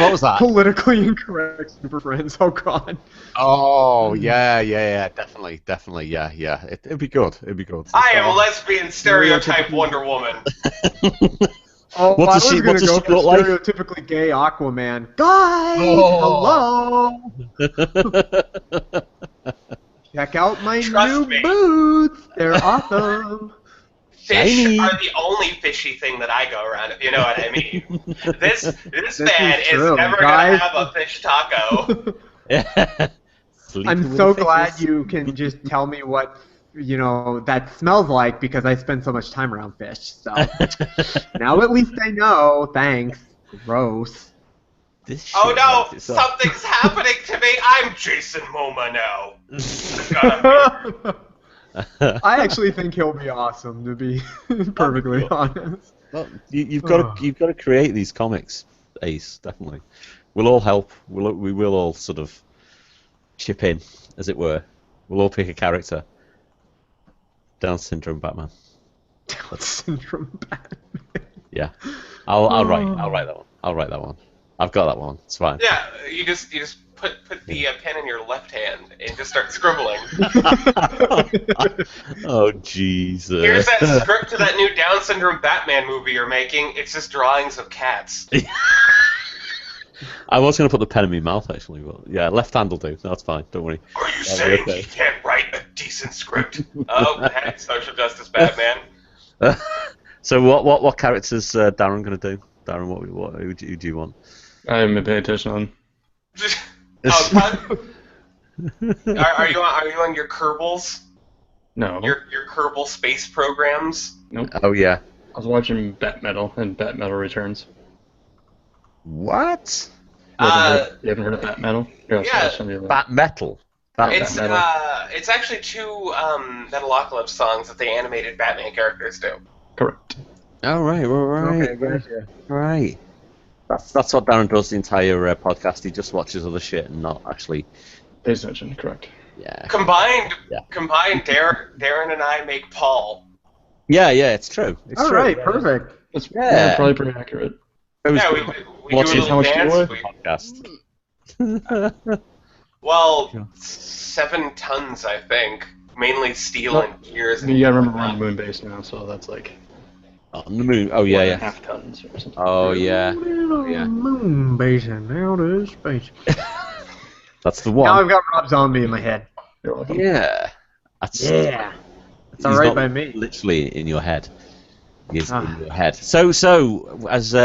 What was that? Politically incorrect Super Friends. Oh God. Oh yeah, definitely, yeah. It'd be good. I am lesbian stereotype Wonder Woman. Oh, What I does was she gonna go look for like? stereotypically gay Aquaman. Guys, Oh. hello. Check out my Trust new me. boots. They're awesome. Fish Shiny. are the only fishy thing that I go around, if you know what I mean. This man is true, never guys. gonna have a fish taco. I'm so glad you can just tell me what that smells like because I spend so much time around fish. So now at least I know. Thanks. Gross. Oh no! Something's happening to me! I'm Jason Momoa now! I actually think he'll be awesome, to be perfectly honest. Well, you've got to create these comics, Ace. Definitely, we'll all help. We will all sort of chip in, as it were. We'll all pick a character. Down syndrome Batman. Down syndrome Batman. Yeah, I'll write that one. I'll write that one. I've got that one. It's fine. Yeah, you just put the pen in your left hand and just start scribbling. Oh Jesus! Here's that script to that new Down syndrome Batman movie you're making. It's just drawings of cats. I was going to put the pen in my mouth actually, but yeah, left hand will do. That's fine. Don't worry. Are you saying he can't write a decent script? Oh, heck, social justice Batman. So what characters Darren going to do? Darren, who do you want? I haven't been paying attention on. Are you on your Kerbals? No. Your Kerbal space programs? Nope. Oh yeah. I was watching Bat Metal and Bat Metal Returns. What? You haven't heard of Bat Metal? Yeah. Bat Metal. It's actually two Metalocalypse songs that the animated Batman characters do. Correct. Oh right. Okay, gotcha. Right. That's what Darren does the entire podcast. He just watches other shit and not actually pays attention. Correct. Yeah. Combined, Darren and I make Paul. Yeah, it's true. It's All true. right, perfect. That's probably pretty accurate. Yeah, we do a little dance. Podcast. Well, 7 tons, I think. Mainly steel and gears. You gotta remember we're on the moonbase now, so that's like... On the moon. Oh, yeah. 1.5 tons or something. Oh, yeah. Moonbase and outer space. That's the one. Now I've got Rob Zombie in my head. You're welcome. Yeah. It's all right by me. Literally in your head. He's in your head. So has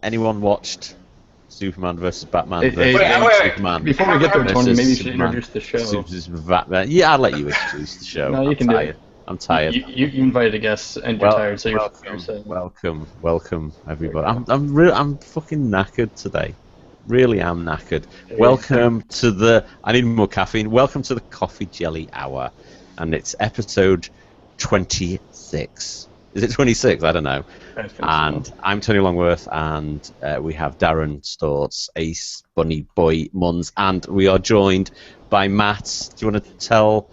anyone watched Superman versus Batman versus Superman? Before we get there, Tony, maybe you should introduce the show. Batman. Yeah, I'll let you introduce the show. No, you can do it. I'm tired. You invited a guest and you're tired, so welcome, everybody. I'm fucking knackered today. Really am knackered. Welcome to the... I need more caffeine. Welcome to the Coffee Jelly Hour. And it's episode 26. Is it 26? I don't know. And I'm Tony Longworth, and we have Darren Stortz, Ace, Bunny Boy, Muns, and we are joined by Matt. Do you want to tell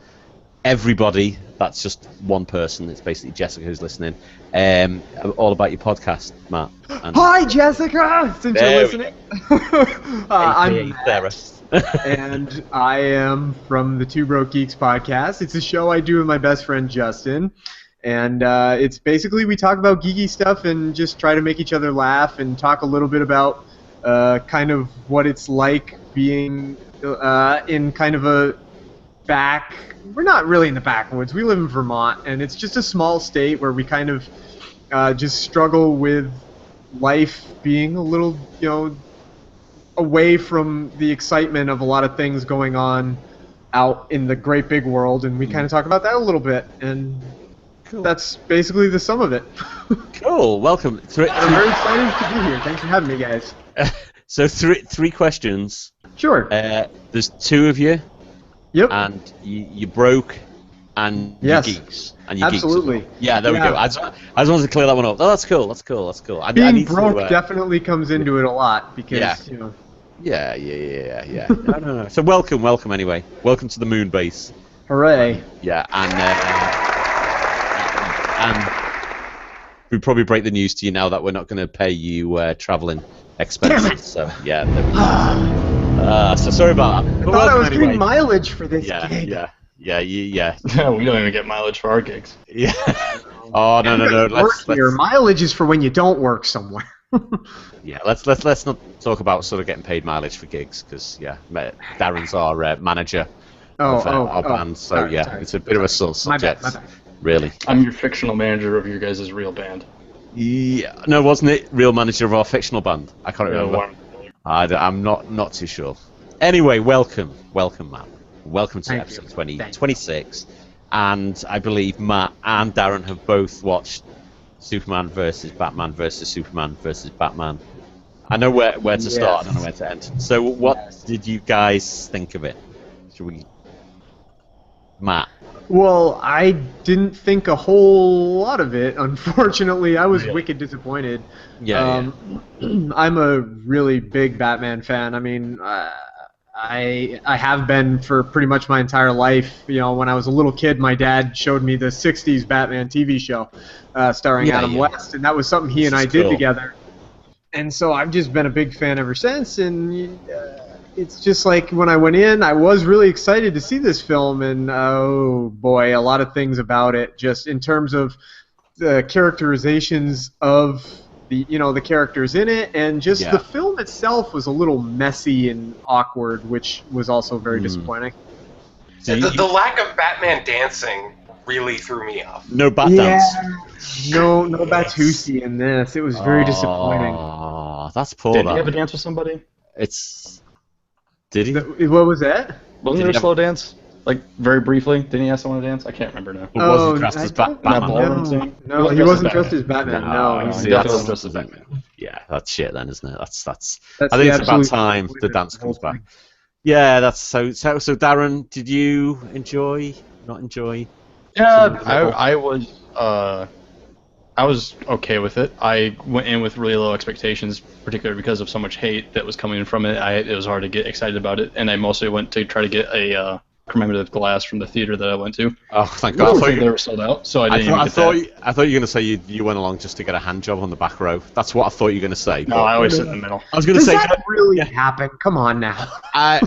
everybody, that's just one person, it's basically Jessica who's listening, all about your podcast, Matt? Hi, Jessica! Since you're listening. I'm Matt, and I am from the Two Broke Geeks podcast. It's a show I do with my best friend Justin. And it's basically we talk about geeky stuff and just try to make each other laugh and talk a little bit about kind of what it's like being in kind of a back... We're not really in the backwoods. We live in Vermont, and it's just a small state where we kind of just struggle with life being a little, away from the excitement of a lot of things going on out in the great big world, and we kind of talk about that a little bit, and... Cool. That's basically the sum of it. Cool. Welcome. I'm very excited to be here. Thanks for having me, guys. So three questions. Sure. There's two of you. Yep. And you broke, and yes. you geeks. And you absolutely. Geeks. Yeah, there we go. I just wanted to clear that one up. Oh, that's cool. Being broke definitely comes into it a lot because Yeah. No. So welcome anyway. Welcome to the moonbase. Hooray. Yeah, and probably break the news to you now that we're not going to pay you traveling expenses. So yeah, there we go. So sorry about that. I thought I was getting mileage for this gig. Yeah. We don't even get mileage for our gigs. Yeah. Oh no. Let's. Mileage is for when you don't work somewhere. Yeah, let's not talk about sort of getting paid mileage for gigs, because Darren's our manager of our band, so sorry, it's a bit of a sort of subject. My bad. Really. I'm your fictional manager of your guys' real band. Yeah, no, wasn't it real manager of our fictional band? I can't remember. I'm not too sure. Anyway, welcome, Matt. Welcome to episode 26, and I believe Matt and Darren have both watched Superman versus Batman versus Superman versus Batman. I know where to start. I don't know where to end. So, what did you guys think of it? Should we, Matt? Well, I didn't think a whole lot of it. Unfortunately, I was wicked disappointed. I'm a really big Batman fan. I mean, I have been for pretty much my entire life. You know, when I was a little kid, my dad showed me the '60s Batman TV show starring Adam West, and that was something he and I did together. And so I've just been a big fan ever since. And it's just like when I went in, I was really excited to see this film, and oh boy, a lot of things about it, just in terms of the characterizations of the characters in it, and just the film itself was a little messy and awkward, which was also very disappointing. The lack of Batman dancing really threw me off. No bat dance. No Batusi in this. It was very disappointing. Oh, that's poor. Did he have a dance with somebody? Did he? What was that? Wasn't there a slow dance? Like, very briefly? Didn't he ask someone to dance? I can't remember now. Was he dressed as Batman? No, he wasn't dressed as Batman. No, he wasn't dressed as Batman. Yeah, that's shit then, isn't it? That's I think it's about time the dance comes back. Yeah, that's so Darren, did you enjoy? Not enjoy? Yeah, I was okay with it. I went in with really low expectations, particularly because of so much hate that was coming from it. It was hard to get excited about it, and I mostly went to try to get a commemorative glass from the theater that I went to. Oh, thank God! I thought they were sold out, so I thought you were going to say you went along just to get a hand job on the back row. That's what I thought you were going to say. No, I always sit in the middle. I was going to say, does that really happen? Come on now. A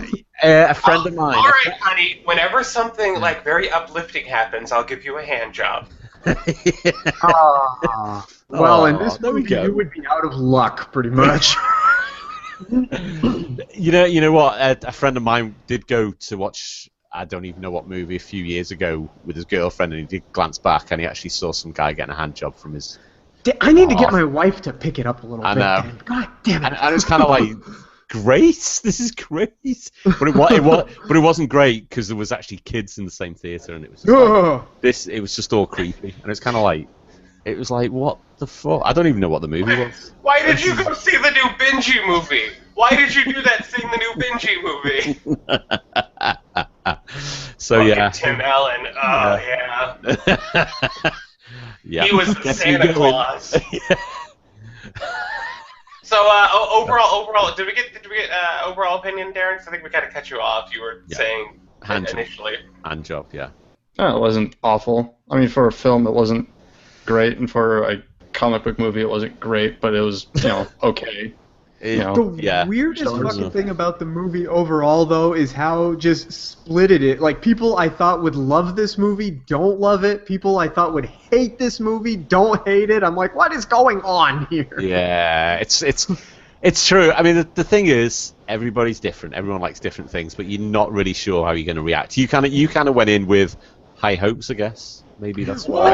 friend of mine. All right, honey. Whenever something like very uplifting happens, I'll give you a hand job. Well, in this movie, you would be out of luck, pretty much. You know what? A friend of mine did go to watch, I don't even know what movie, a few years ago with his girlfriend, and he did glance back, and he actually saw some guy getting a hand job from his... I need to get my wife to pick it up a little bit. I know. God damn it. And it was kind of like, great, this is great. But it wasn't great, because there was actually kids in the same theater, and it was just it was just all creepy. And it's kind of like, it was like, what the fuck? I don't even know what the movie was. Why did you go see the new Benji movie? Why did you do that, seeing the new Benji movie? So yeah. Tim Allen. Oh yeah. Yeah. He was the Santa Claus. So overall, did we get overall opinion, Darren? 'Cause I think we kind of cut you off. You were saying initially. Hand job, yeah. No, it wasn't awful. I mean, for a film, it wasn't great, and for a comic book movie, it wasn't great, but it was, okay. The weirdest fucking thing about the movie overall, though, is how just splitted it. Like, people I thought would love this movie don't love it. People I thought would hate this movie don't hate it. I'm like, what is going on here? Yeah, it's true. I mean, the thing is, everybody's different. Everyone likes different things, but you're not really sure how you're going to react. You kind of went in with high hopes, I guess. Maybe that's why.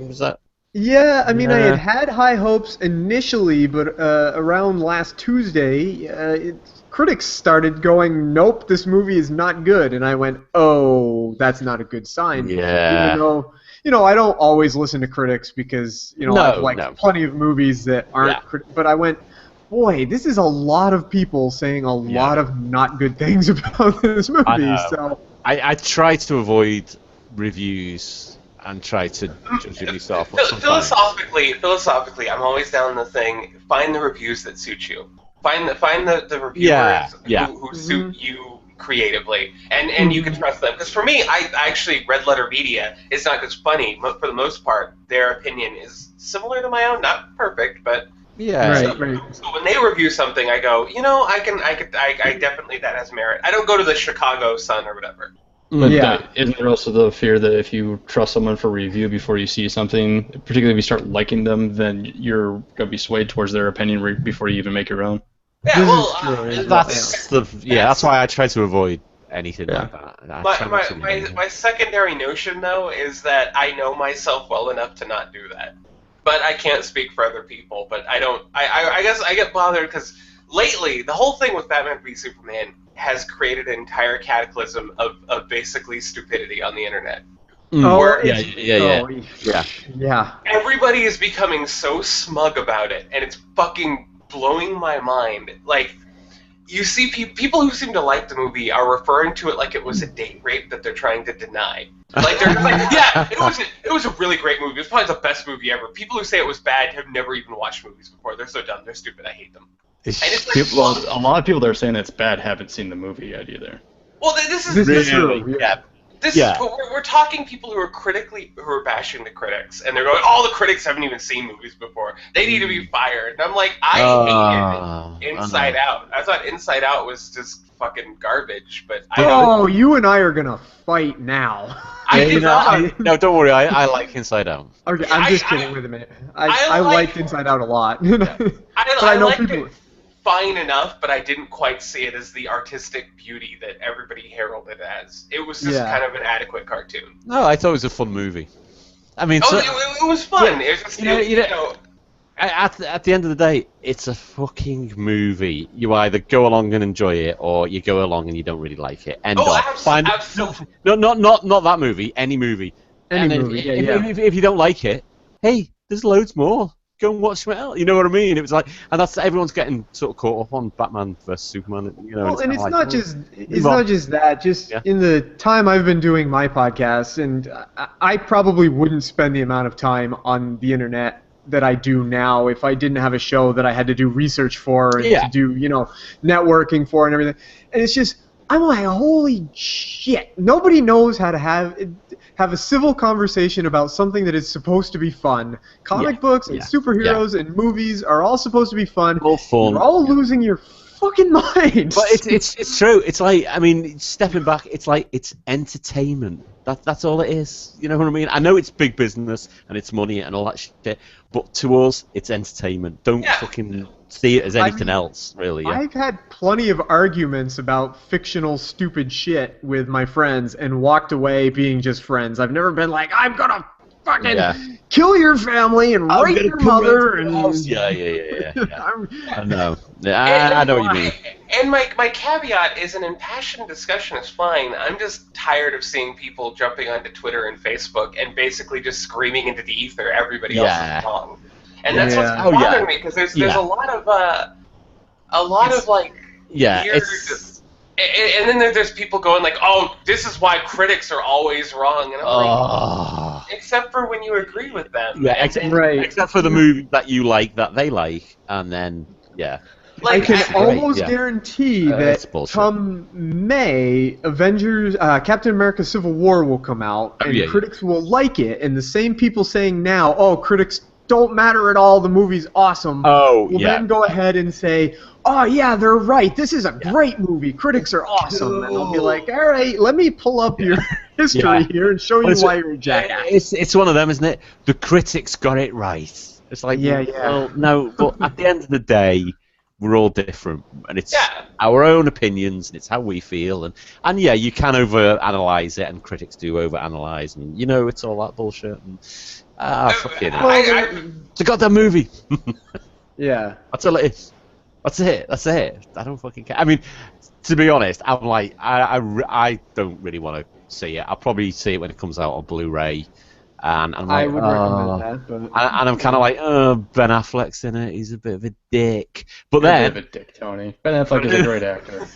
Was that? Yeah, I mean, I had high hopes initially, but around last Tuesday, critics started going, nope, this movie is not good. And I went, oh, that's not a good sign. Yeah. Even though, I don't always listen to critics because, I've liked plenty of movies that aren't but I went, boy, this is a lot of people saying a lot of not good things about this movie. So I try to avoid reviews and try to judge it yourself. Philosophically, I'm always down the thing, find the reviews that suit you. Find the reviewers who suit you creatively, and you can trust them. Because for me, I actually, Red Letter Media is not just funny, but for the most part, their opinion is similar to my own, not perfect, but Yeah. Right. So when they review something, I go, I definitely, that has merit. I don't go to the Chicago Sun or whatever. But Yeah. isn't there also the fear that if you trust someone for review before you see something, particularly if you start liking them, then you're going to be swayed towards their opinion before you even make your own? Yeah, This well, is true. That's why I try to avoid anything like that. My secondary notion, though, is that I know myself well enough to not do that. But I can't speak for other people. But I don't. I guess I get bothered because lately the whole thing with Batman v Superman has created an entire cataclysm of basically stupidity on the internet. Yeah. Everybody is becoming so smug about it, and it's fucking blowing my mind. Like, you see people who seem to like the movie are referring to it like it was a date rape that they're trying to deny. Like, they're just like, yeah, it was a really great movie. It was probably the best movie ever. People who say it was bad have never even watched movies before. They're so dumb. They're stupid. I hate them. And it's like, a lot of people that are saying it's bad haven't seen the movie yet either. Well, this is true. Yeah. But we're talking people who are bashing the critics, and they're going, all the critics haven't even seen movies before. They need to be fired. And I'm like, I hated Inside Out. I thought Inside Out was just fucking garbage, but you and I are gonna fight now. No, don't worry. I like Inside Out. Okay, I'm just kidding. Wait a minute. I liked Inside Out a lot. I know people. Fine enough, but I didn't quite see it as the artistic beauty that everybody heralded as. It was just kind of an adequate cartoon. No, I thought it was a fun movie. I mean, it was fun. Yeah, it was just, at the end of the day, it's a fucking movie. You either go along and enjoy it, or you go along and you don't really like it. Absolutely. No, not that movie. Any movie. If you don't like it, hey, there's loads more. Go and watch something else. You know what I mean? It was like, and that's everyone's getting sort of caught up on Batman vs Superman. Well, and it's not just that. Just in the time I've been doing my podcast, and I probably wouldn't spend the amount of time on the internet that I do now if I didn't have a show that I had to do research for and to do networking for and everything. And it's just, I'm like, holy shit! Nobody knows how to have a civil conversation about something that is supposed to be fun. Comic books and superheroes and movies are all supposed to be fun. All fun. You're all losing your fucking minds. But it's true. It's like, I mean, stepping back, it's like it's entertainment. That's all it is. You know what I mean? I know it's big business and it's money and all that shit, but to us, it's entertainment. Don't fucking see it as anything else, really. Yeah. I've had plenty of arguments about fictional stupid shit with my friends and walked away being just friends. I've never been like, I'm gonna fucking kill your family and rape your mother. And Yeah. I know. I know what you mean. And my caveat is an impassioned discussion is fine. I'm just tired of seeing people jumping onto Twitter and Facebook and basically just screaming into the ether everybody else is wrong. And that's what's bothering me, because there's a lot of like weird. And then there's people going like, "Oh, this is why critics are always wrong," and I'm like, except for when you agree with them. Yeah, except for the movie that you like, that they like, and then I can almost guarantee that come May, Captain America Civil War will come out, and critics will like it, and the same people saying now, "Oh, critics don't matter at all, the movie's awesome," will then go ahead and say, "Oh yeah, they're right, this is a great movie, critics are awesome," and I'll be like, "All right, let me pull up your history here and show you why you're a jackass." It's one of them, isn't it? The critics got it right. It's like, well, no, but at the end of the day, we're all different, and it's our own opinions, and it's how we feel, and you can over-analyze it, and critics do over-analyze, and it's all that bullshit, and fucking it's a goddamn movie. That's all it is. That's it. I don't fucking care. I mean, to be honest, I'm like, I don't really want to see it. I'll probably see it when it comes out on Blu-ray. And I'm like, I would recommend that. But... And I'm kind of like, Ben Affleck's in it. He's a bit of a dick. But You're a bit of a dick, Tony. Ben Affleck is a great actor.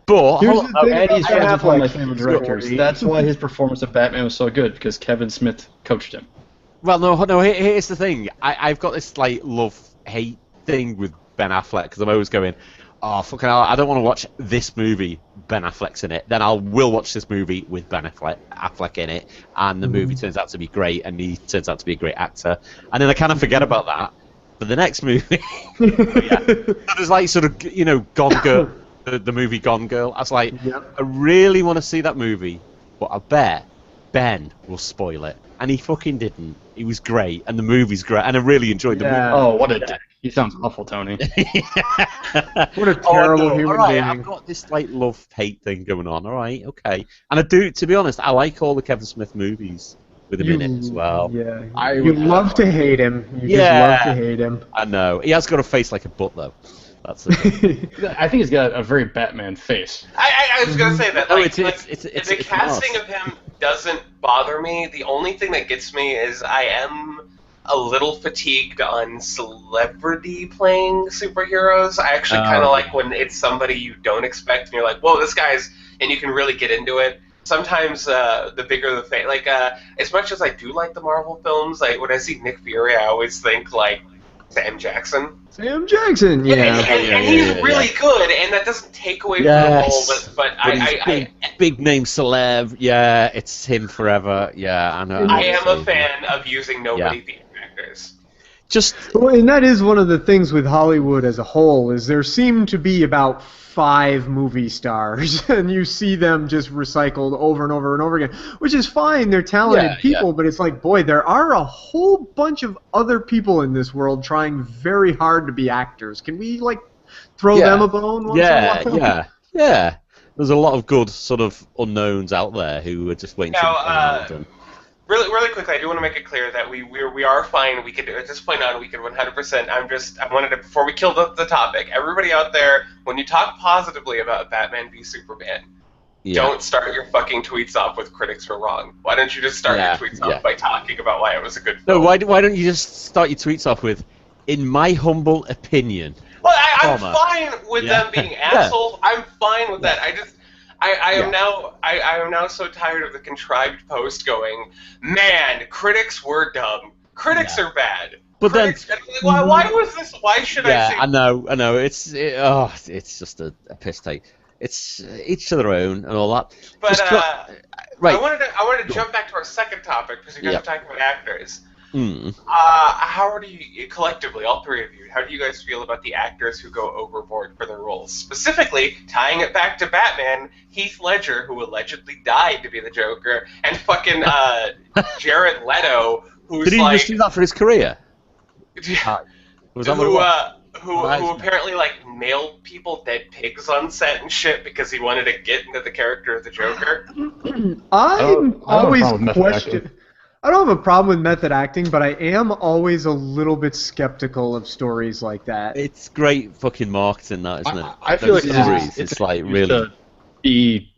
But and he's one of my favorite directors. That's why his performance of Batman was so good, because Kevin Smith coached him. Well, no. Here's the thing. I've got this like love-hate thing with Ben Affleck, because I'm always going, oh, fucking hell, I don't want to watch this movie, Ben Affleck's in it. Then I will watch this movie with Ben Affleck in it, and the movie turns out to be great, and he turns out to be a great actor. And then I kind of forget about that for the next movie. So there's like sort of, you know, Gone Girl, the movie Gone Girl. I was like, I really want to see that movie, but I bet Ben will spoil it. And he fucking didn't. He was great, and the movie's great, and I really enjoyed the movie. Oh, what a dick. He sounds awful, Tony. What a terrible human all right, being. I've got this like love-hate thing going on. All right, okay. And I do, to be honest, I like all the Kevin Smith movies with him in it as well. Yeah, you love to hate him. You just love to hate him. I know. He has got a face like a butt, though. That's the thing. I think he's got a very Batman face. I was gonna say that. No, Like, it's the casting of him doesn't bother me. The only thing that gets me is I am a little fatigued on celebrity playing superheroes. I actually kind of like when it's somebody you don't expect and you're like, whoa, this guy's, and you can really get into it. Sometimes the bigger the face, like as much as I do like the Marvel films, like when I see Nick Fury, I always think like Sam Jackson. Sam Jackson, and he's really good, and that doesn't take away from the role. But I big name celeb. Yeah, it's him forever. Yeah, I know. I am a fan of using nobody being actors. Well, and that is one of the things with Hollywood as a whole, is there seem to be about 5 movie stars, and you see them just recycled over and over and over again, which is fine. They're talented people, but it's like, boy, there are a whole bunch of other people in this world trying very hard to be actors. Can we, like, throw them a bone once in a while? Yeah. There's a lot of good sort of unknowns out there who are just waiting to be found. Really quickly, I do want to make it clear that we are fine. We could, at this point on, we could 100%. I wanted to, before we kill the topic, everybody out there, when you talk positively about Batman v Superman, don't start your fucking tweets off with critics were wrong. Why don't you just start your tweets off by talking about why it was a good film? No, why don't you just start your tweets off with, in my humble opinion? Well, I'm fine with them being assholes. I'm fine with that. I am now so tired of the contrived post going, man, critics were dumb. Critics are bad. But critics, then, why was this? Why should I say? I know. It's just a piss take. It's each to their own and all that. But right. I wanted to jump back to our second topic because you guys are talking about actors. How do you, collectively, all three of you, how do you guys feel about the actors who go overboard for their roles? Specifically, tying it back to Batman, Heath Ledger, who allegedly died to be the Joker, and fucking Jared Leto, who's Did he just do that for his career? Who apparently like nailed people dead pigs on set and shit because he wanted to get into the character of the Joker. I'm always questioning. I don't have a problem with method acting, but I am always a little bit skeptical of stories like that. It's great fucking marketing, that, isn't it? I feel like it's like really to be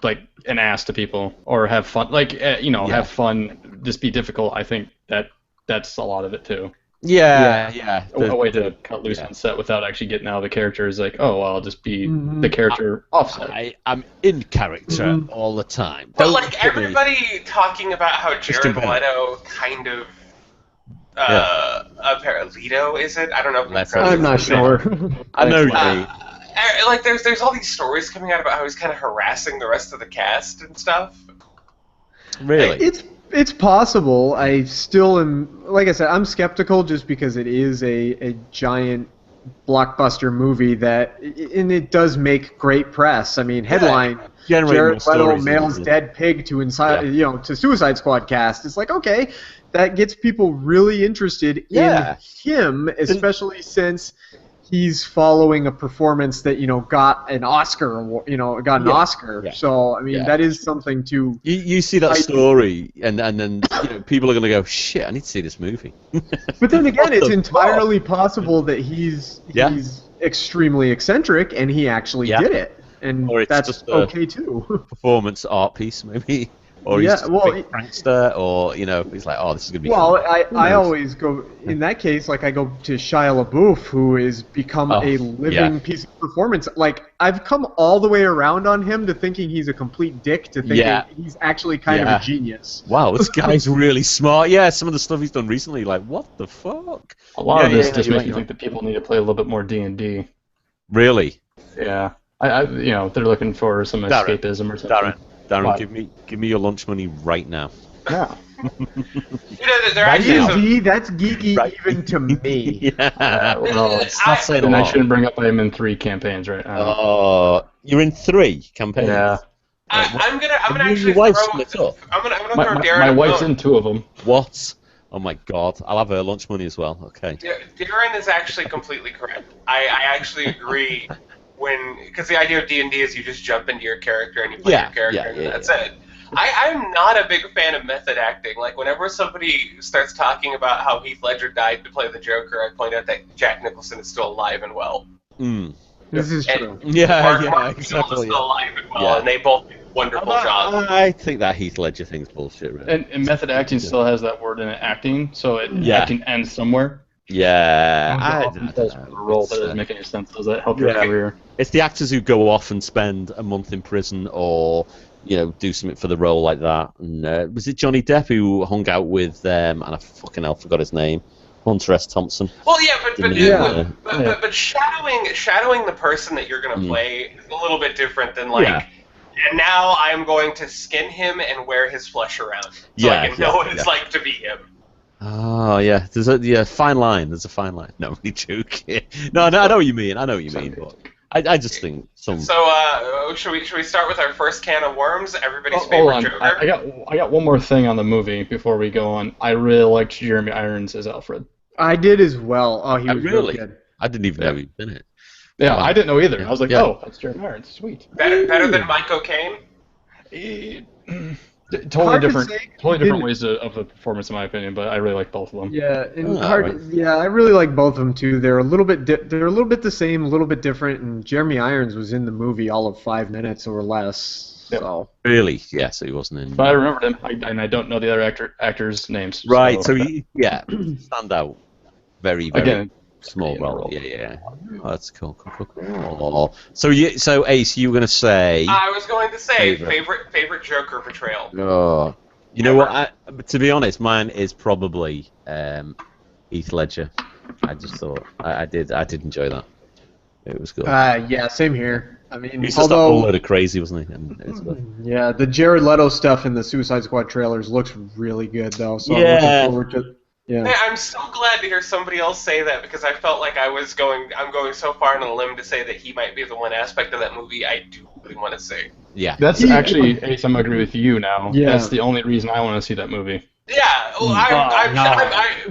like an ass to people or have fun, like have fun, just be difficult. I think that's a lot of it too. Yeah. A way to cut loose on set without actually getting out of the character is like, oh, well, I'll just be the character offset. I'm in character all the time. But like everybody talking about how Jared Leto kind of Leto, is it? I don't know. I'm not sure. I know. Like there's all these stories coming out about how he's kind of harassing the rest of the cast and stuff. Really? It's possible. I still am, like I said, I'm skeptical just because it is a giant blockbuster movie and it does make great press. I mean, headline, Jared Leto mails dead pig to to Suicide Squad cast. It's like, okay, that gets people really interested in him, especially since he's following a performance that got an Oscar, Oscar. So I mean, that is something to. You see that story, and then people are going to go, shit, I need to see this movie. But then again, it's entirely possible that he's extremely eccentric, and he actually did it, and that's just okay too. Performance art piece, maybe. Or he's just a big prankster, or he's like, oh, this is gonna be. Well, I always go in that case. Like I go to Shia LaBeouf, who has become a living piece of performance. Like I've come all the way around on him to thinking he's a complete dick, to thinking he's actually kind of a genius. Wow, this guy's really smart. Yeah, some of the stuff he's done recently, like what the fuck. A lot of this just makes me think that people need to play a little bit more D&D. Really? Yeah. They're looking for some escapism or something. Darren, give me your lunch money right now. No. That's geeky even to me. Stop saying and I shouldn't bring up I'm in 3 campaigns right now. Oh, you're in 3 campaigns. Yeah. I'm gonna actually throw. I'm gonna throw Darren. My wife's in 2 of them. What? Oh my God! I'll have her lunch money as well. Okay. Darren is actually completely correct. I actually agree because the idea of D&D is you just jump into your character and you play your character and that's it. I'm not a big fan of method acting. Like, whenever somebody starts talking about how Heath Ledger died to play the Joker, I point out that Jack Nicholson is still alive and well. This is true. Mark exactly. Is still alive and well, and they both do wonderful jobs. I think that Heath Ledger thing's bullshit, really. And method acting still has that word in it, acting, so acting ends somewhere. Yeah. A role that doesn't make any sense. Does that help your career? It's the actors who go off and spend a month in prison or do something for the role like that. And was it Johnny Depp who hung out with and I fucking hell forgot his name, Hunter S. Thompson? Well, but shadowing the person that you're going to play is a little bit different than and now I'm going to skin him and wear his flesh around so I can know what it's like to be him. Oh yeah, there's a fine line. There's a fine line. No, I'm joking. No, I know what you mean. But I just think some. So should we start with our first can of worms? Everybody's favorite hold on. Joker. I got one more thing on the movie before we go on. I really liked Jeremy Irons as Alfred. I did as well. Oh, he was really good. I didn't even know he was in it. Yeah, I didn't know either. I was like, oh, that's Jeremy Irons. Sweet. Better than Mike O'Kane? Totally different ways of the performance, in my opinion, but I really like both of them. Yeah, I really like both of them too. They're a little bit the same, a little bit different. And Jeremy Irons was in the movie all of 5 minutes or less. Yep. So really, yeah. So he wasn't in. But I remembered him, and I don't know the other actors' names. Right. So he stand out. Very Again, small role. Yeah. Oh, that's cool. So Ace, you were gonna say? I was going to say favorite Joker portrayal. Oh, you know what? To be honest, mine is probably Heath Ledger. I just thought I did enjoy that. It was good. Yeah, same here. I mean, he's just a whole load of crazy, wasn't he? Yeah, the Jared Leto stuff in the Suicide Squad trailers looks really good, though. So I'm looking forward to. Yeah. Man, I'm so glad to hear somebody else say that because I felt like I'm going so far on a limb to say that he might be the one aspect of that movie I do really want to see. Yeah. That's actually, Ace, I'm agree with you now. Yeah. That's the only reason I want to see that movie. Yeah,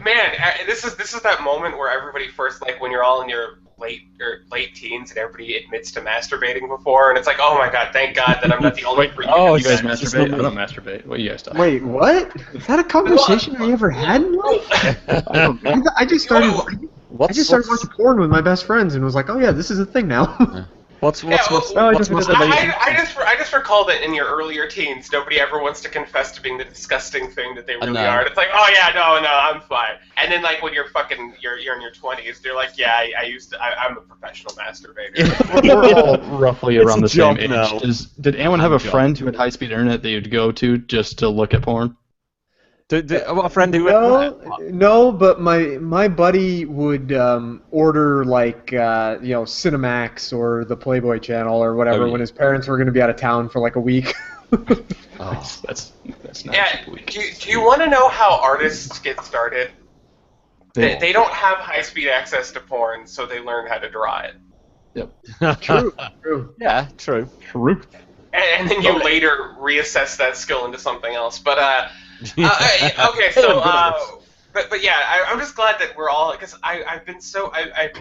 man, this is that moment where everybody first, like, when you're all in your late teens and everybody admits to masturbating before, and it's like, oh my god, thank God that I'm not the only freak. Oh, you guys masturbate? I don't masturbate. What do you guys talk? Wait, what? Is that a conversation I ever had in life? I just started watching porn with my best friends and was like, oh yeah, this is a thing now. I just recall that in your earlier teens, nobody ever wants to confess to being the disgusting thing that they really are. It's like, oh yeah, no, I'm fine. And then like when you're in your 20s, they're like, yeah, I'm a professional masturbator. We're all roughly around the same age. Did anyone have a friend who had high-speed internet that you'd go to just to look at porn? A friend who no, but my buddy would order like Cinemax or the Playboy Channel or whatever when his parents were going to be out of town for like a week. That's not a week. Do you want to know how artists get started? They don't have high-speed access to porn, so they learn how to draw it. Yep. True. Yeah, true. And then you later reassess that skill into something else. But okay, so but yeah, I'm just glad that we're all, because I'm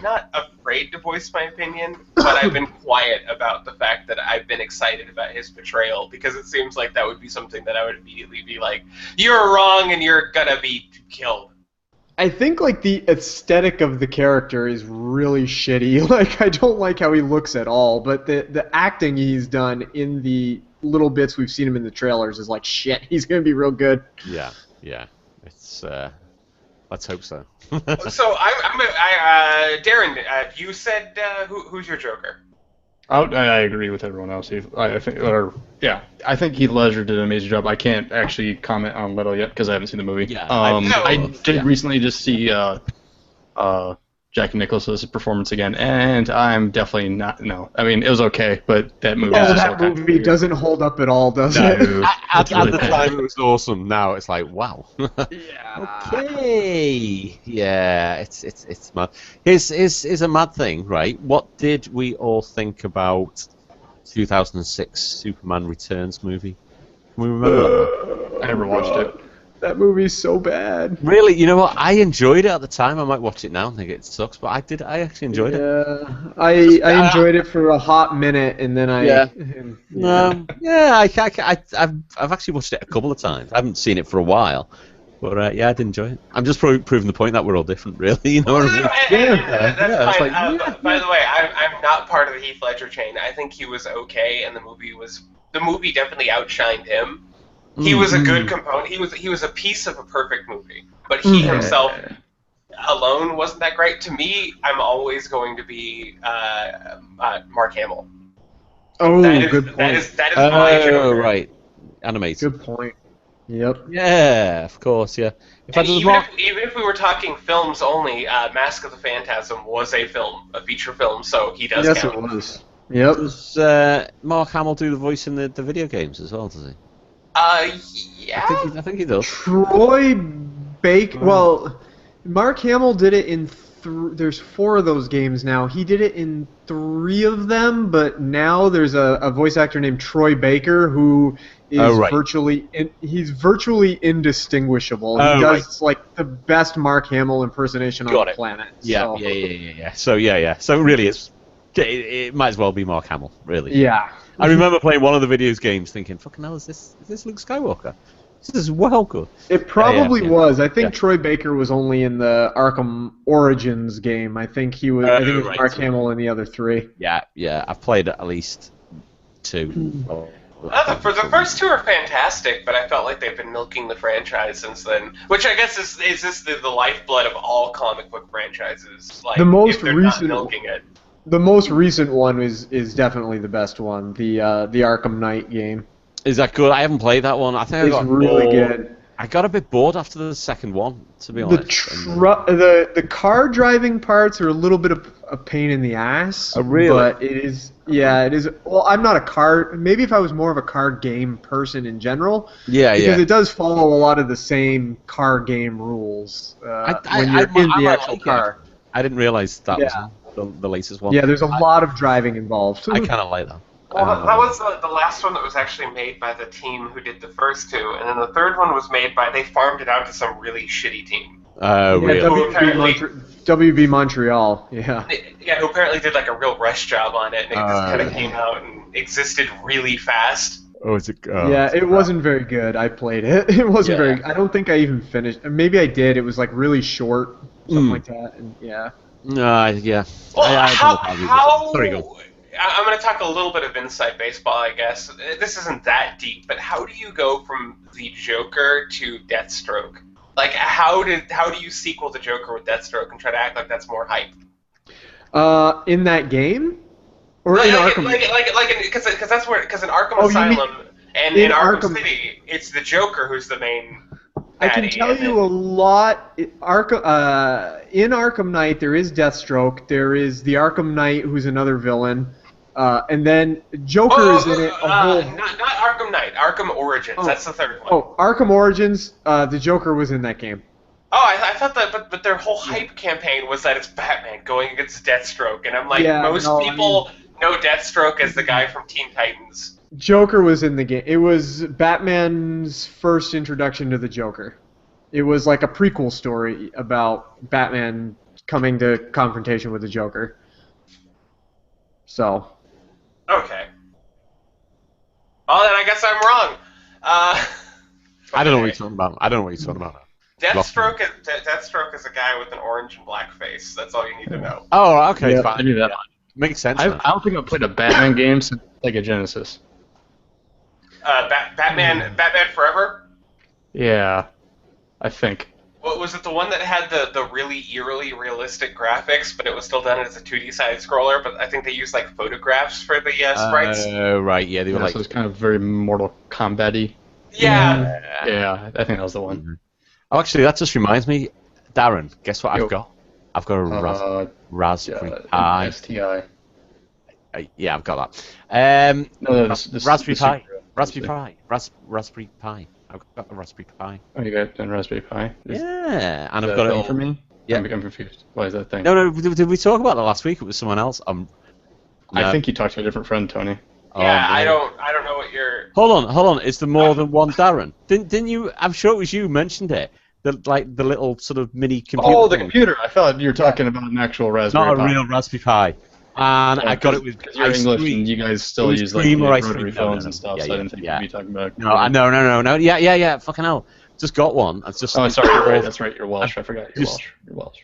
not afraid to voice my opinion, but I've been quiet about the fact that I've been excited about his portrayal, because it seems like that would be something that I would immediately be like, you're wrong and you're gonna be killed. I think like the aesthetic of the character is really shitty. Like, I don't like how he looks at all, but the acting he's done in the little bits we've seen him in the trailers is like shit. He's gonna be real good. Yeah. It's let's hope so. So Darren, you said who's your Joker? I agree with everyone else. I think Heath Ledger did an amazing job. I can't actually comment on Leto yet because I haven't seen the movie. Yeah, I did recently just see Jack Nicholson's performance again, and I'm definitely not. No, I mean it was okay, but that movie. Oh, that movie doesn't hold up at all, does it? At the time, it was awesome. Now it's like, wow. Yeah. Okay. Yeah, it's mad. Here's a mad thing, right? What did we all think about 2006 Superman Returns movie? Can we remember that one? I never watched it. That movie's so bad. Really, you know what? I enjoyed it at the time. I might watch it now and think it sucks, but I actually enjoyed it. Yeah, I enjoyed it for a hot minute, and then I've actually watched it a couple of times. I haven't seen it for a while, but yeah, I did enjoy it. I'm just proving the point that we're all different, really. You know what I mean? That's fine. By the way, I'm not part of the Heath Ledger chain. I think he was okay, and the movie definitely outshined him. He was a good component. He was a piece of a perfect movie, but he himself alone wasn't that great. To me, I'm always going to be Mark Hamill. Oh, good point. That is my Joker. Right, animated. Good point. Yep. Yeah, of course. Yeah. Even if we were talking films only, Mask of the Phantasm was a feature film, so he does count. Yes, it was. Yep. Does Mark Hamill do the voice in the video games as well? Does he? Yeah. I think he does. Troy Baker. Well, Mark Hamill did it in. There's 4 of those games now. He did it in 3 of them, but now there's a voice actor named Troy Baker who is he's virtually indistinguishable. He does like the best Mark Hamill impersonation on the planet. Yeah, yeah. So So really, it might as well be Mark Hamill, really. Yeah. I remember playing one of the video games thinking, fucking hell, is this Luke Skywalker? This is well good. It probably was. I think Troy Baker was only in the Arkham Origins game. I think he was. I think it was Mark Hamill in the other 3. Yeah. I've played at least 2. For the first 2 are fantastic, but I felt like they've been milking the franchise since then. Which I guess is this the lifeblood of all comic book franchises. Like, the most if they're recent not milking it. The most recent one is definitely the best one. The Arkham Knight game. Is that good? I haven't played that one. I think it's really good. I got a bit bored after the second one, to be honest. The car driving parts are a little bit of a pain in the ass. Oh, really? But it is. Yeah, it is. Well, I'm not a car. Maybe if I was more of a car game person in general. Yeah, because it does follow a lot of the same car game rules when you're in the actual car. I didn't realize that was the latest one. Yeah, there's a lot of driving involved. I kind of like that. Well, that was the last one that was actually made by the team who did the first 2, and then the third one was made by, they farmed it out to some really shitty team. Really? WB Montreal, yeah. Yeah, who apparently did like a real rush job on it, and it just kind of came out and existed really fast. Oh, is it? Yeah, it wasn't very good. I played it. It wasn't very. I don't think I even finished. Maybe I did. It was like really short, something like that. And yeah. Yeah. Well, Sorry, go. I'm going to talk a little bit of inside baseball, I guess. This isn't that deep, but how do you go from the Joker to Deathstroke? Like, how do you sequel the Joker with Deathstroke and try to act like that's more hype? In that game, or in Arkham? Because in Arkham Asylum and in Arkham City, it's the Joker who's the main. I can tell you a lot. In Arkham Knight, there is Deathstroke. There is the Arkham Knight, who's another villain. And then Joker is in it. Not Arkham Knight. Arkham Origins. That's the third one. Oh, Arkham Origins. The Joker was in that game. Oh, I thought that, but their whole hype campaign was that it's Batman going against Deathstroke, and I'm like, most people know Deathstroke as the guy from Teen Titans. Joker was in the game. It was Batman's first introduction to the Joker. It was like a prequel story about Batman coming to confrontation with the Joker. So. Okay. Well, then I guess I'm wrong. I don't know what you're talking about. Deathstroke is a guy with an orange and black face. That's all you need to know. Oh, okay, fine. I knew that. Makes sense. I don't think I've played a Batman game since like a Genesis. Batman Forever? Yeah, I think. What was it? The one that had the really eerily realistic graphics, but it was still done as a 2D side scroller. But I think they used like photographs for the sprites. Right. Yeah, they were so it's kind of very Mortal Kombat-y. Yeah. Yeah, I think that was the one. Oh, actually, that just reminds me, Darren. Guess what I've got? I've got a Raspberry Pi. STI. Yeah, I've got that. No, this Raspberry Pi. Super, Raspberry Pi. Raspberry Pi. I've got a Raspberry Pi. Oh, you got a Raspberry Pi? Yeah, and Is I've that got thing it for me? Yeah. I'm confused. Why is that thing? No, did we talk about that last week? It was someone else. No. I think you talked to a different friend, Tony. Yeah, no. I don't know what you're. Hold on. Is there more than one Darren? Didn't you? I'm sure it was you mentioned it. The little sort of mini computer. Oh, the thing. computer! I thought you were talking about an actual Raspberry Not Pi. a real Raspberry Pi. And I got it with. Because you're English and you guys still use like rotary phones and stuff, so I didn't think you'd be talking about. No. Yeah. Fucking hell. Just got one. I just. Oh, sorry. You're right. That's right. You're Welsh. I forgot. You're Welsh.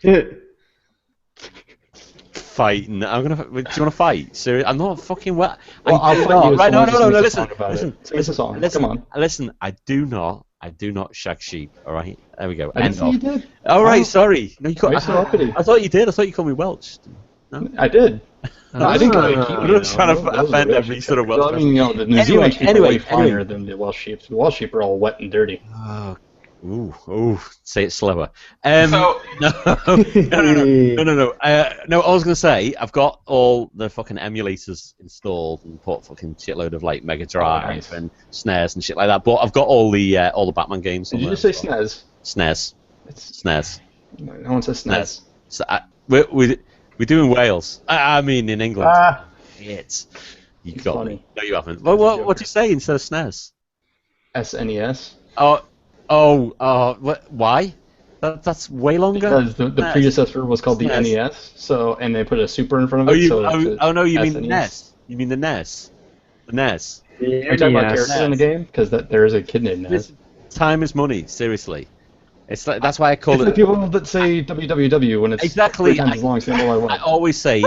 Fighting. I'm gonna. Do you want to fight? Seriously, I'm not fucking well. I'll fight you. Right? No. Listen. Listen. I do not shag sheep. All right. There we go. I didn't say you did. All right. Sorry. No, you Why are you so uppity? I thought you did. I thought you called me Welsh. No? I did. No, I didn't. I'm not trying to offend every sort of Welsh. Well, I mean, the New Zealand sheep are way finer than the Welsh sheep. The Welsh sheep are all wet and dirty. Oh, ooh, say it slower. So No. No, I was gonna say I've got all the fucking emulators installed and put fucking shitload of like Mega Drive and SNES and shit like that. But I've got all the Batman games. Did you just say SNES? SNES. SNES. No one says SNES. So we do in Wales. I mean in England. It's you got funny. me. No, you haven't. Well, what do you say instead of SNES? SNES. What? Why? That's way longer. Because the predecessor was called the NES, so and they put a super in front of it. No, you mean the SNES. NES. You mean the NES. The NES. Are you talking about characters in the game? Because there is a kid named NES. Time is money. Seriously. It's like, that's why I call it. Like people that say www when it's exactly 3 times as long as the World Wide Web. I always say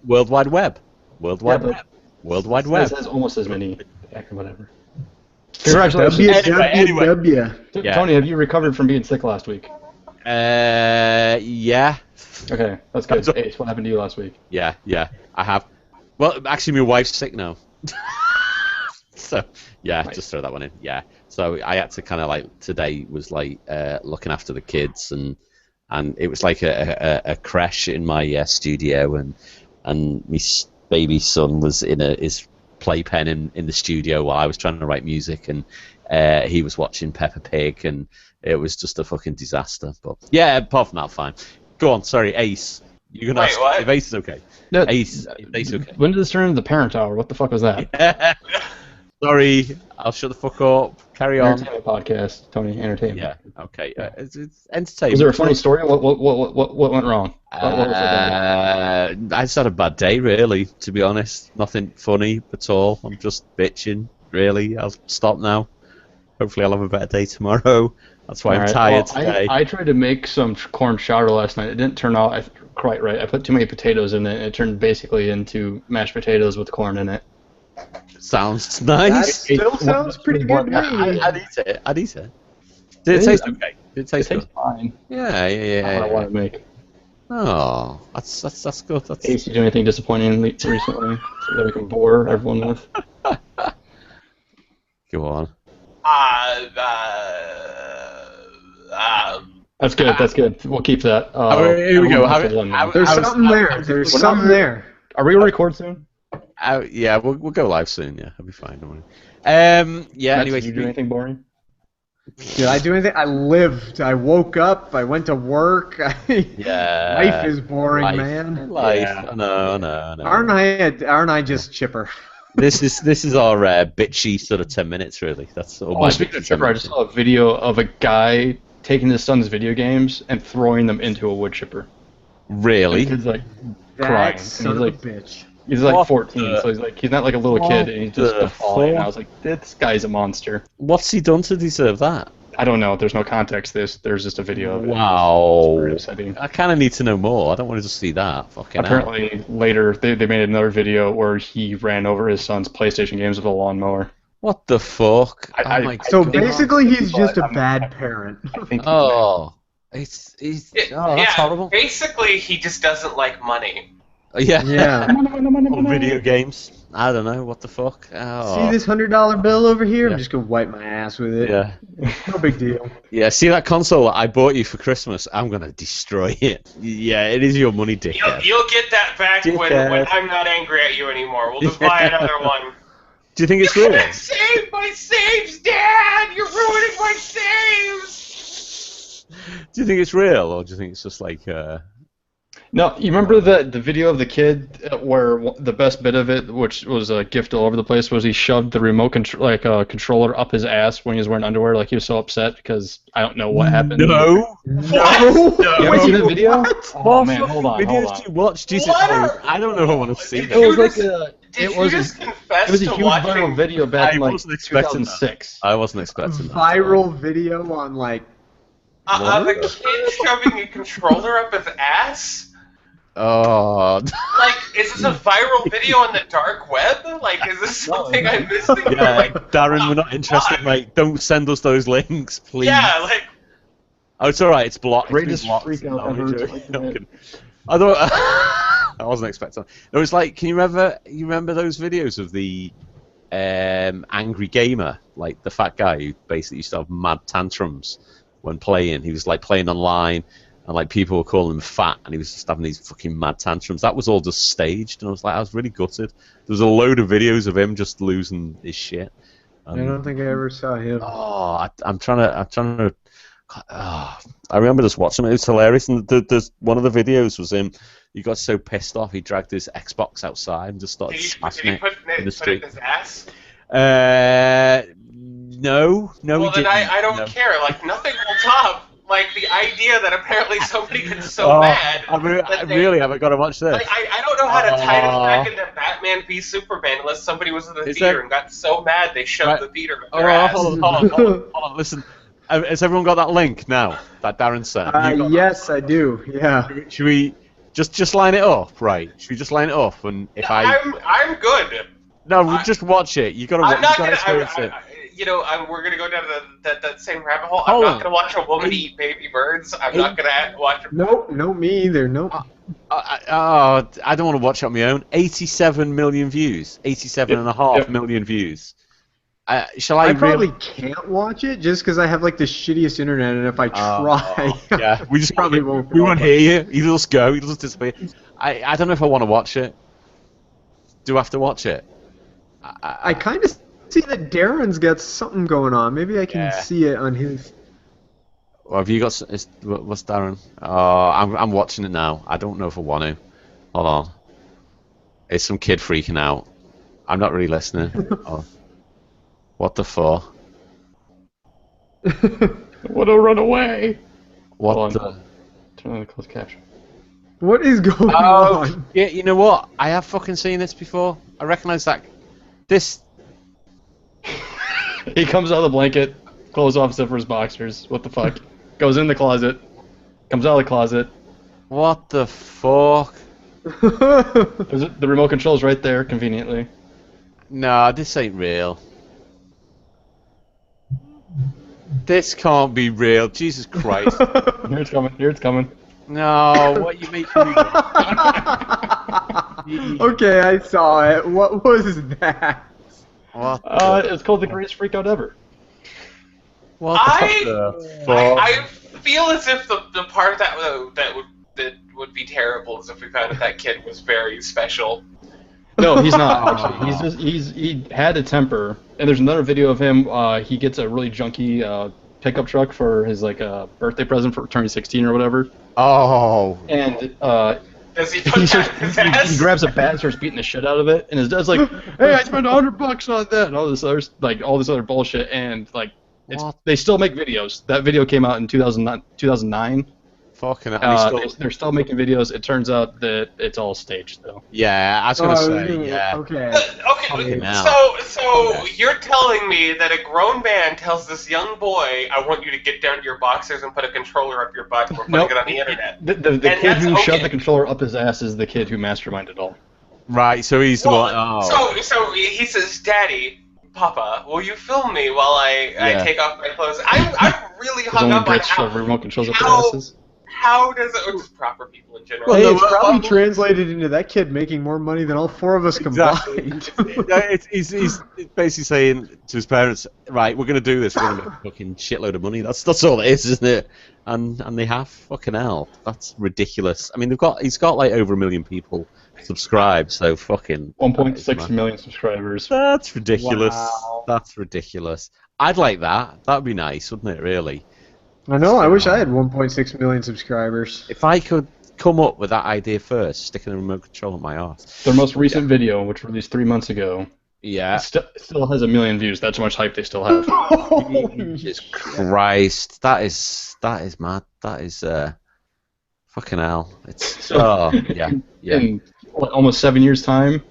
World Wide Web. World Wide Web. World Wide Web. It has almost as many. Whatever. Congratulations. Anyway. Tony, have you recovered from being sick last week? Yeah. Okay, that's good. Ace, what happened to you last week? Yeah, I have. Well, actually, my wife's sick now. So, yeah, just throw that one in. Yeah. So I had to kind of like, today was like looking after the kids, and it was like a crash in my studio, and my baby son was in his playpen in the studio while I was trying to write music, and he was watching Peppa Pig, and it was just a fucking disaster. But yeah, apart from that, fine. Go on, sorry, Ace. You're gonna ask if Ace is okay. No, Ace okay. When did this turn into the Parent Hour? What the fuck was that? Sorry, I'll shut the fuck up. Carry on. Entertainment podcast, Tony. Entertainment. Yeah. Okay. It's entertainment. Was there a funny story? What went wrong? I just had a bad day, really. To be honest, nothing funny at all. I'm just bitching. Really, I'll stop now. Hopefully, I'll have a better day tomorrow. That's why I'm tired today. I tried to make some corn chowder last night. It didn't turn out quite right. I put too many potatoes in it, and it turned basically into mashed potatoes with corn in it. Sounds nice. That still sounds pretty good to me. I'd eat it. Did it taste okay? Did it taste good? Fine. Yeah. I want to make. Oh, that's good. Ace, you do anything disappointing recently so that we can bore everyone with? Go on. That's good. We'll keep that. Here we go. There's something there. There's something there. Are we gonna record soon? Yeah, we'll go live soon. Yeah, I'll be fine. Don't worry. Yeah. Matt, Anyway, did you do anything boring? Did I do anything? I lived. I woke up. I went to work. Yeah. Life is boring, man. Life. Yeah. I know. Aren't I just chipper? This is our bitchy sort of 10 minutes, really. That's all. Speaking of chipper, I just saw a video of a guy taking his son's video games and throwing them into a wood chipper. Really? He's like crying. Son of a bitch. He's like 14, so he's not like a little kid, and he's just falling. And I was like, this guy's a monster. What's he done to deserve that? I don't know. There's no context. There's just a video of it. Wow. I kind of need to know more. I don't want to just see that. Apparently, later they made another video where he ran over his son's PlayStation games with a lawnmower. What the fuck? So basically, he's just a bad parent. I think that's horrible. Basically, he just doesn't like money. Yeah. Yeah. Or video games. I don't know. What the fuck? Oh. See this $100 bill over here? Yeah. I'm just gonna wipe my ass with it. Yeah. No big deal. Yeah, see that console that I bought you for Christmas? I'm going to destroy it. Yeah, it is your money, dickhead. You'll get that back when I'm not angry at you anymore. We'll just buy another one. Do you think it's You real? can't save my saves, Dad! You're ruining my saves! Do you think it's real, or do you think it's just like... No, you remember the video of the kid where the best bit of it, which was a gift all over the place, was he shoved the remote controller up his ass when he was wearing underwear, like he was so upset because I don't know what happened. No. What? You haven't seen that video? What? Oh man, hold on. Videos do you watch? Jesus, I don't know if I want to see Did that. It was like Did you just confess it was a to huge watching viral video back in like wasn't expecting 2006. I wasn't expecting that. Viral video on like. of a kid shoving a controller up his ass? Oh. Like, is this a viral video on the dark web? Like, is this something I missed? Yeah, Like, Darren, we're not interested, mate. Don't send us those links, please. yeah, like, Oh, it's alright, it's blocked. Greatest It's been freak out blocked. ever. I thought I wasn't expecting. It was like, can you remember those videos of the angry gamer, like the fat guy who basically used to have mad tantrums when playing. He was like playing online, and like people were calling him fat, and he was just having these fucking mad tantrums. That was all just staged, and I was really gutted. There was a load of videos of him just losing his shit. I don't think I ever saw him. Oh, I'm trying to. Oh, I remember just watching it. It was hilarious. And there's one of the videos was him. He got so pissed off, he dragged his Xbox outside and just started smashing put it in the street. in his ass? No, Well, he then didn't. I don't No. care. Like, nothing will top. Like, the idea that apparently somebody gets so mad. I really haven't got to watch this. Like, I don't know how to tie this back into Batman v Superman unless somebody was in the theater and got so mad they shoved the theater up their ass. Hold on, listen. Has everyone got that link now that Darren sent? Yes, I do. Yeah. Should we just line it up, right? Should we just line it up, and if I'm good. No, just watch it. You gotta. I'm not you gotta experience it. We're gonna go down to that same rabbit hole. Hold I'm not on. gonna watch a woman eat baby birds. I'm not gonna watch. Nope, no, me either. Nope. I don't want to watch it on my own. 87 million views. 87.5 million views. Shall I? I probably can't watch it just because I have like the shittiest internet, and if I try, yeah, we just probably won't. We won't hear you. He'll just go. He'll just disappear. I don't know if I want to watch it. Do I have to watch it? I kind of see that Darren's got something going on. Maybe I can see it on his. Well, have you got? What's Darren? Oh, I'm watching it now. I don't know if I want to. Hold on. It's some kid freaking out. I'm not really listening. Oh. What the fuck? What a runaway! What the? Turn on the closed caption. What is going on? Yeah, you know what? I have fucking seen this before. I recognise that. This. He comes out of the blanket, clothes off except for his boxers. What the fuck? Goes in the closet, comes out of the closet. What the fuck? The remote control's right there, conveniently. Nah, this ain't real. This can't be real. Jesus Christ. Here it's coming. Here it's coming. No, what you making me do? Okay, I saw it. What was that? What? It's called the greatest freakout ever. What the fuck? I feel as if the part that would be terrible is if we found out that kid was very special. No, he's not actually. He had a temper. And there's another video of him. He gets a really junky pickup truck for his birthday present for turning 16 or whatever. Oh. And does he put that in his ass? He grabs a bat and starts beating the shit out of it. And his dad's like, "Hey, I spent $100 on that," and all this other bullshit. And they still make videos. That video came out in 2009. Fucking hell. They're still making videos. It turns out that it's all staged, though. Yeah, I was gonna say, yeah. Okay. So you're telling me that a grown man tells this young boy, "I want you to get down to your boxers and put a controller up your butt. We're putting it on the internet." The kid who shoved the controller up his ass is the kid who masterminded it all. Right. So he's the one. Oh. So he says, "Daddy, Papa, will you film me while I take off my clothes?" I'm really hung up on remote controls up their asses. How does it? Or just proper people in general. Well, it's probably translated into that kid making more money than all four of us combined. He's basically saying to his parents, right, we're going to do this. We're going to make a fucking shitload of money. That's all it is, isn't it? And they have. Fucking hell. That's ridiculous. I mean, he's got like over 1 million people subscribed, so fucking 1.6 million subscribers. That's ridiculous. Wow. That's ridiculous. I'd like that. That'd be nice, wouldn't it, really? I know, I wish I had 1.6 million subscribers. If I could come up with that idea first, sticking a remote control in my arse. Their most recent video, which released 3 months ago, Yeah. still has 1 million views. That's how much hype they still have. Jesus Christ. That is mad. That is fucking hell. It's yeah. In almost 7 years' time,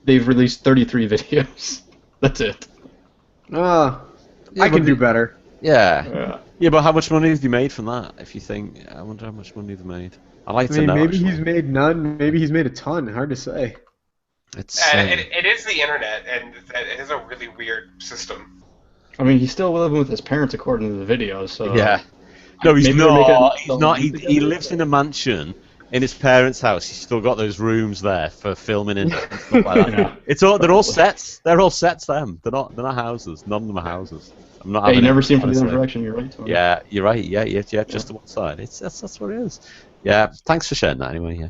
they've released 33 videos. That's it. I can do better. Yeah. Yeah, but how much money have you made from that? If you think, I wonder how much money they've made. I'd like to know. Maybe actually. he's made none. Maybe he's made a ton. Hard to say. It's It is the internet, and it is a really weird system. I mean, he's still living with his parents according to the video, so... yeah. No, he's Maybe not. he's He's not. He lives in a mansion in his parents' house. He's still got those rooms there for filming and stuff like that. Yeah. It's all. They're all sets. They're all sets. Them. They're not houses. None of them are houses. I'm not. Hey, you having never it, see him from the other honestly. direction, you're right, Tony. Yeah, you're right. Yeah, just the one side. That's what it is. Yeah, thanks for sharing that anyway. Yeah.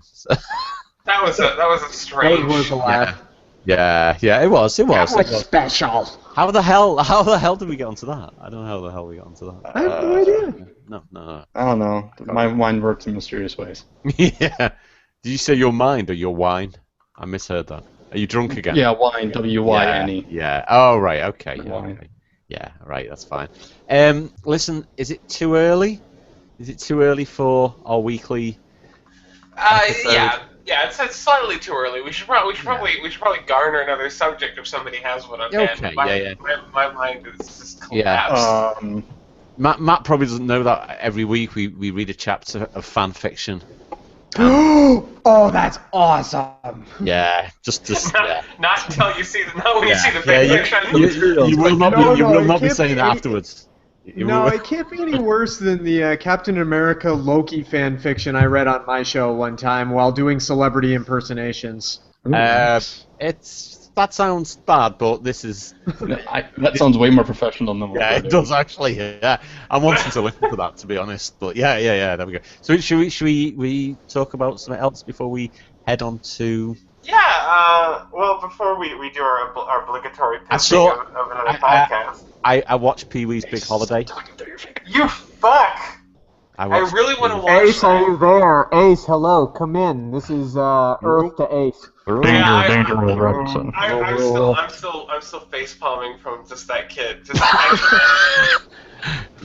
That was a strange. That was a laugh. Yeah, it was. It was. Special. How the hell did we get onto that? I don't know how the hell we got onto that. I have no idea. No. I don't know. My mind works in mysterious ways. Yeah. Did you say your mind or your wine? I misheard that. Are you drunk again? Yeah, wine, W-Y-N-E. Yeah. Oh, right. Okay. Yeah, Wine. okay. Yeah. Right. That's fine. Listen. Is it too early? Is it too early for our weekly? episode? Yeah. It's slightly too early. We should probably garner another subject if somebody has one on hand. Okay. My mind is just collapsed. Yeah. Matt probably doesn't know that every week we read a chapter of fan fiction. Oh, that's awesome. Yeah, just yeah. Not until you see when you see the Yeah, fiction. you will not No, be, you no, will it not be can't saying be that any- afterwards. No, it can't be any worse than the Captain America Loki fan fiction I read on my show one time while doing celebrity impersonations. That sounds bad, but this is. That sounds way more professional than what Yeah, we're it doing. does actually. Yeah, I'm wanting to listen to that, to be honest. But yeah. There we go. So should we talk about something else before we head on to? Yeah. Well, before we do our obligatory pitching saw- of another podcast. I watched Pee Wee's Big Holiday. You fuck! I really want to watch Ace, are you there? Ace, hello, come in. This is Earth to Ace. Danger, Will Robinson. I'm still face palming from just that kid.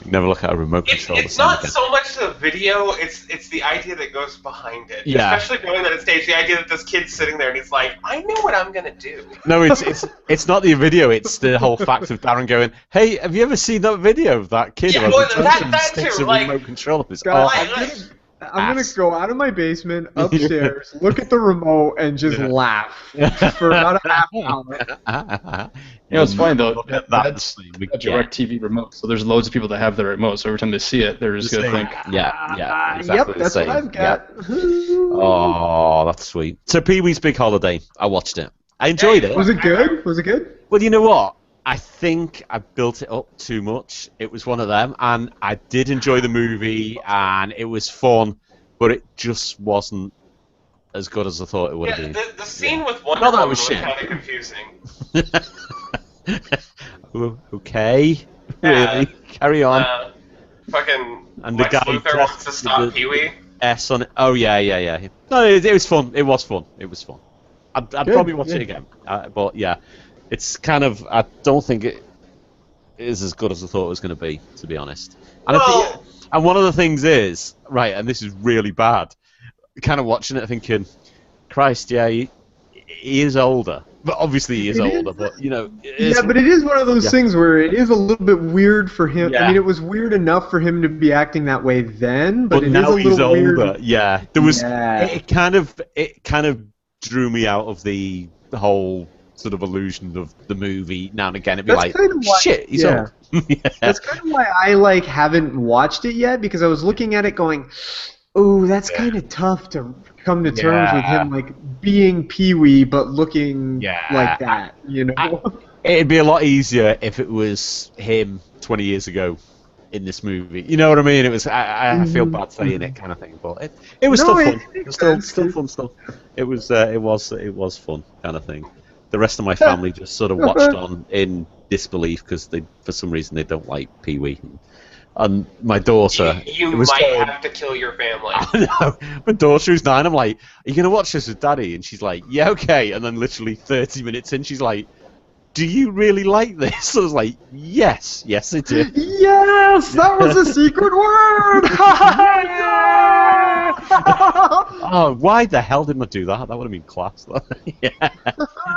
Never look at a remote control. It's not so much the video; it's the idea that goes behind it. Yeah. Especially knowing that it's staged. The idea that this kid's sitting there and he's like, "I know what I'm gonna do." No, it's not the video. It's the whole fact of Darren going, "Hey, have you ever seen that video of that kid?" Yeah, who well, has a that television and sticks too, a like- remote control up his God, arse? I'm gonna go out of my basement, upstairs, look at the remote, and just laugh for about a half hour. You know, it's funny though. Look at That's the a DirecTV remote, so there's loads of people that have the remote. So every time they see it, they're just gonna think, Yeah, exactly Yep, the that's same. what I've got. Oh, that's sweet. So Pee Wee's Big Holiday, I watched it. I enjoyed it. Was it good? Was it good? Well, you know what? I think I built it up too much. It was one of them, and I did enjoy the movie, and it was fun, but it just wasn't as good as I thought it would have Yeah, been. the scene with Wonder Not that it Woman was was shit. kind of confusing. Okay, really? Carry on. Fucking And the Lex guy Luthor dressed wants to stop with the- Pee-wee. S on it. Oh yeah. No, it was fun. It was fun. I'd probably watch it again. But yeah, it's kind of. I don't think it is as good as I thought it was going to be, to be honest. And and one of the things is right, and this is really bad. Kind of watching it, thinking, Christ, yeah, he is older. But obviously he is older. But you know, Yeah, but it is one of those things where it is a little bit weird for him. Yeah. I mean, it was weird enough for him to be acting that way then, but it now is a he's little older. weird. Yeah, there was. Yeah. It kind of drew me out of the whole sort of illusion of the movie. Now and again, it'd be That's like, kind of why- shit, he's yeah. old. Yeah. That's kind of why I haven't watched it yet, because I was looking at it going, Oh, that's kind of tough to come to terms with him, like being Pee-wee but looking like that. You know, it'd be a lot easier if it was him 20 years ago in this movie. You know what I mean? It was. I feel bad saying it, kind of thing, but it was still fun. It was still fun stuff. It was fun, kind of thing. The rest of my family just sort of watched on in disbelief because for some reason they don't like Pee-wee. And my daughter... You might have to kill your family. I know. My daughter who's 9, I'm like, are you going to watch this with Daddy? And she's like, yeah, okay. And then literally 30 minutes in, she's like, do you really like this? I was like, yes, I do. Yes, that was a secret word! Oh, why the hell didn't I do that? That would have been class. Yeah.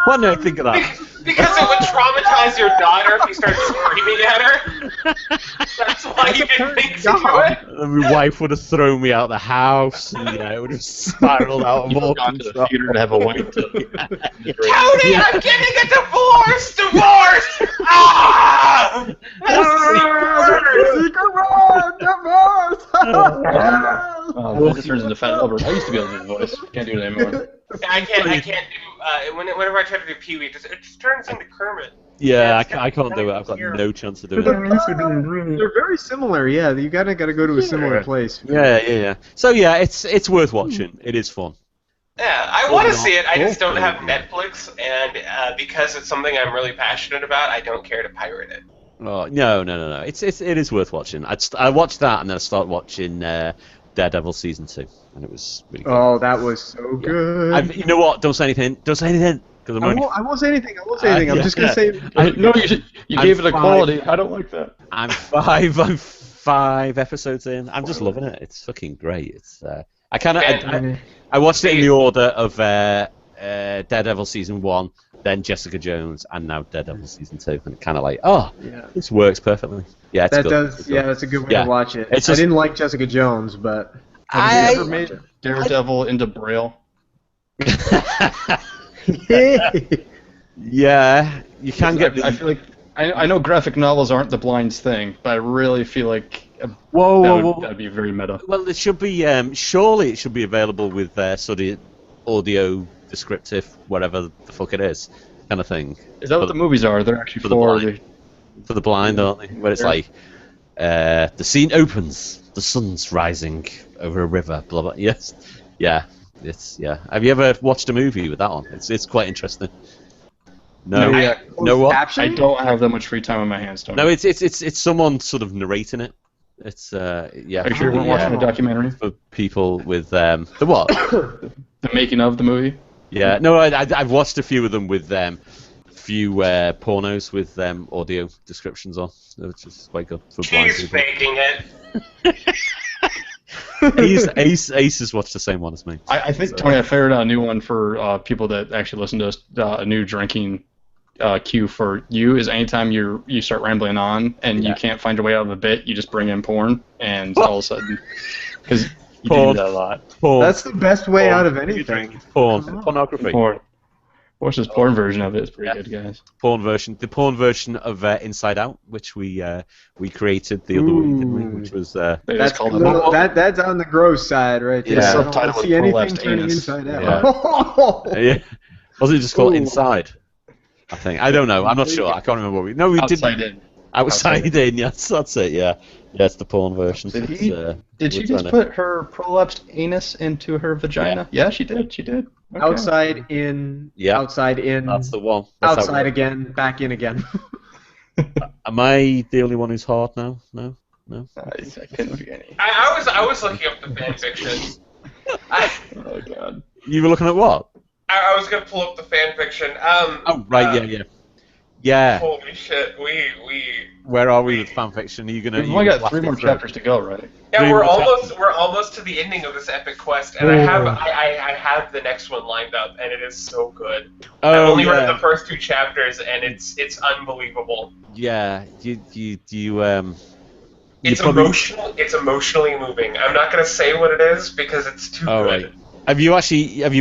Why didn't I think of that? Because it would traumatize your daughter if you started screaming at her. That's why you didn't think to do it. And my wife would have thrown me out of the house, and it would have spiraled out of all gone to the theater to have a wank. Tony, I'm getting a divorce! Ah! Secret word! Divorce! Well, this turns into Fat Albert. I used to be able to do the voice. Can't do it anymore. I can't do. Whenever I try to do Pee-wee, it just turns into Kermit. Yeah, I can't do it. I've got no chance of doing it. They're very similar. Yeah, you gotta go to a similar place. Yeah. So yeah, it's worth watching. It is fun. Yeah, I want to see it. I just don't have Netflix, and because it's something I'm really passionate about, I don't care to pirate it. Oh no! It is worth watching. I watched that, and then I started watching Daredevil season 2, and it was really good. Oh, that was so good. You know what? Don't say anything. Because I won't say anything. I'm just gonna say. No, you gave it a quality. I don't like that. I'm 5 episodes in. I'm just loving it. It's fucking great. It's I watched it in the order of Daredevil season 1, then Jessica Jones, and now Daredevil season 2, and kind of like, this works perfectly. Yeah, it's good. That's a good way to watch it. I didn't like Jessica Jones, but have you ever made Daredevil into Braille? Yeah, you can get. I feel like I know graphic novels aren't the blind's thing, but I really feel like that'd be very meta. Well, it should be. Surely it should be available with sort of audio descriptive, whatever the fuck it is, kind of thing. Is that what the movies are? They're actually for the blind, aren't they? Where it's like the scene opens, the sun's rising over a river, blah blah. Yes, yeah. Have you ever watched a movie with that on? It's quite interesting. No, what? I don't have that much free time on my hands, Tony. No, it's someone sort of narrating it. It's Are you sure you weren't watching a documentary? For people with the what? The making of the movie. Yeah, no, I've watched a few of them with few pornos with audio descriptions on, which is quite good for blind people. He's faking it. Ace has watched the same one as me. I think, Tony, I figured out a new one for people that actually listen to us. A new drinking cue for you is anytime you start rambling on and you can't find your way out of a bit, you just bring in porn, and all of a sudden, because you do that a lot. Porn. That's the best way out of anything. Pornography. Porn. Watch this porn version of it. It's pretty good, guys. The porn version of Inside Out, which we created the other week, didn't we? Which was that's on the gross side, right there. Yeah. I don't see anything turning inside out. Yeah. Wasn't it just called Inside? I think. I don't know. I'm not sure. I can't remember what we. No, we didn't. Outside in. Yes, that's it. Yeah. Yeah, it's the porn version. Did she just put her prolapsed anus into her vagina? Yeah, she did. Okay. Outside in. Yeah. Outside in. That's the one. That's outside again. Back in again. Am I the only one who's hard now? No. I couldn't be any. I was looking up the fan fiction. Oh god. You were looking at what? I was gonna pull up the fan fiction. Oh right, yeah. Holy shit, we. Where are we with fanfiction? Are you gonna? We've only got 3 more chapters to go, right? Yeah, we're almost to the ending of this epic quest, and I have the next one lined up, and it is so good. I've only read the first 2 chapters, and it's unbelievable. Yeah, It's emotional. It's emotionally moving. I'm not gonna say what it is because it's too good. Right. Have you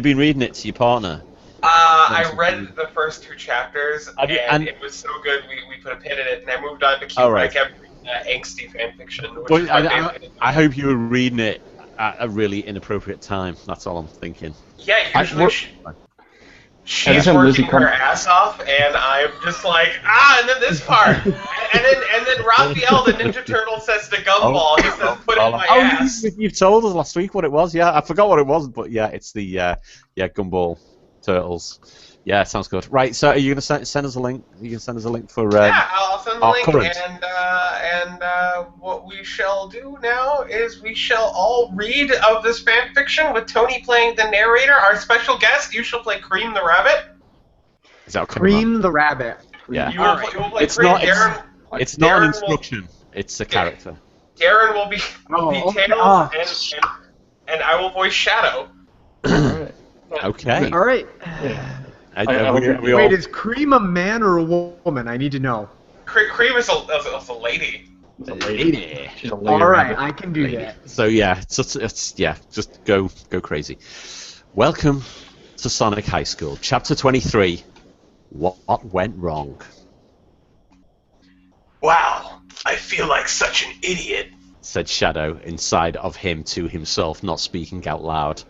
been reading it to your partner? I read the first 2 chapters, and it was so good we put a pin in it, and I moved on to keep I kept reading angsty fanfiction. I hope you were reading it at a really inappropriate time. That's all I'm thinking. Yeah, usually she's working her ass off, and I'm just like, and then this part, and then Raphael, the Ninja Turtle, says to Gumball, he says, "Put it in my ass." You've told us last week what it was. Yeah, I forgot what it was, but yeah, it's the Gumball Turtles. Yeah, sounds good. Right, so are you gonna send us a link? You can send us a link for. Yeah, I'll send the link, and what we shall do now is we shall all read of this fan fiction with Tony playing the narrator. Our special guest, you shall play Cream the Rabbit. Is that Cream the Rabbit? Yeah. You will play it's Cream. not. Darren, it's not an instruction. It's a character. Darren will be Tails, and I will voice Shadow. Okay. All right. Yeah. Wait, is Cream a man or a woman? I need to know. Cream is a lady. It's a lady. She's a lady. All right, I can do that. So yeah, just go crazy. Welcome to Sonic High School, Chapter 23. What went wrong? Wow, I feel like such an idiot, said Shadow inside of him to himself, not speaking out loud.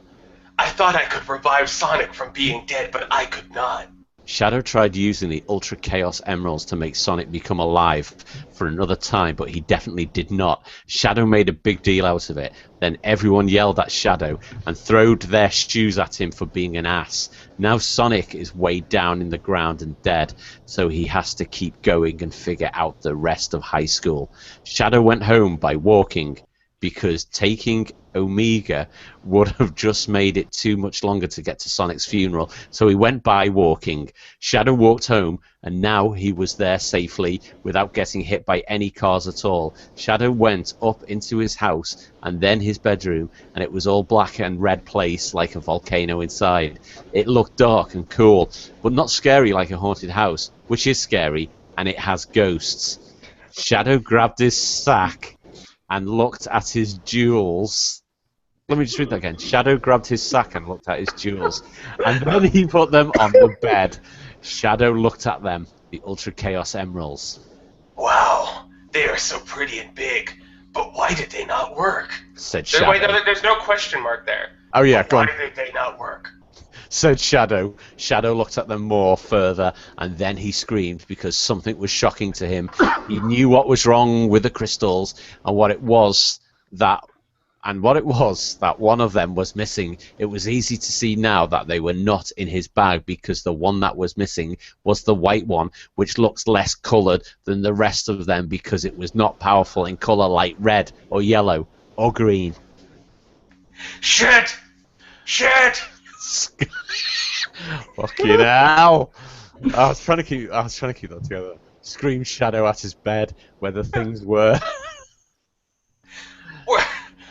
I thought I could revive Sonic from being dead, but I could not. Shadow tried using the Ultra Chaos Emeralds to make Sonic become alive for another time, but he definitely did not. Shadow made a big deal out of it. Then everyone yelled at Shadow and throwed their shoes at him for being an ass. Now Sonic is weighed down in the ground and dead, so he has to keep going and figure out the rest of high school. Shadow went home by walking, because taking Omega would have just made it too much longer to get to Sonic's funeral, so he went by walking. Shadow walked home, and now he was there safely without getting hit by any cars at all. Shadow went up into his house and then his bedroom, and it was all black and red place like a volcano inside. It looked dark and cool, but not scary like a haunted house, which is scary, and it has ghosts. Shadow grabbed his sack and looked at his jewels. Let me just read that again. Shadow grabbed his sack and looked at his jewels. And then he put them on the bed. Shadow looked at them, the Ultra Chaos Emeralds. Wow, they are so pretty and big. But why did they not work? Said Shadow. Wait, there's no question mark there. Oh yeah, go on. Why did they not work? Said Shadow. Shadow looked at them more further, and then he screamed because something was shocking to him. He knew what was wrong with the crystals, and what it was that one of them was missing. It was easy to see now that they were not in his bag, because the one that was missing was the white one, which looks less coloured than the rest of them because it was not powerful in colour like red or yellow or green. Shit! Fucking hell! I was trying to keep that together. Screamed Shadow at his bed where the things were.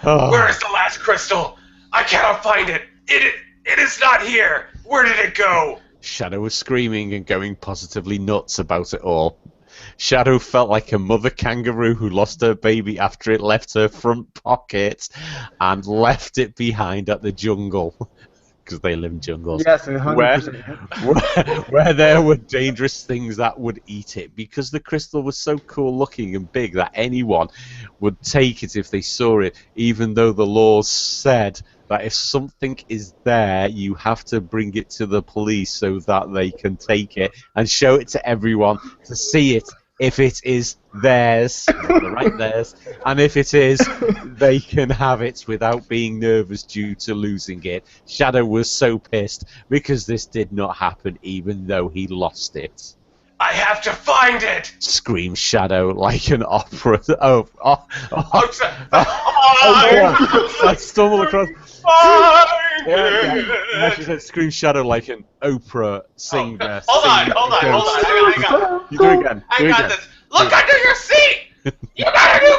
Where is the last crystal? I cannot find it. It is not here. Where did it go? Shadow was screaming and going positively nuts about it all. Shadow felt like a mother kangaroo who lost her baby after it left her front pocket and left it behind at the jungle. Because they live in jungles. Yes, 100%. Where there were dangerous things that would eat it. Because the crystal was so cool looking and big that anyone would take it if they saw it, even though the laws said that if something is there, you have to bring it to the police so that they can take it and show it to everyone to see it. If it is theirs, right theirs, and if it is, they can have it without being nervous due to losing it. Shadow was so pissed because this did not happen, even though he lost it. I have to find it! Screamed Shadow like an opera. I stumbled across. Yeah, she said, "Scream Shadow like an Oprah singer." Hold on. You do it again. I got this. Look under your seat! You got a new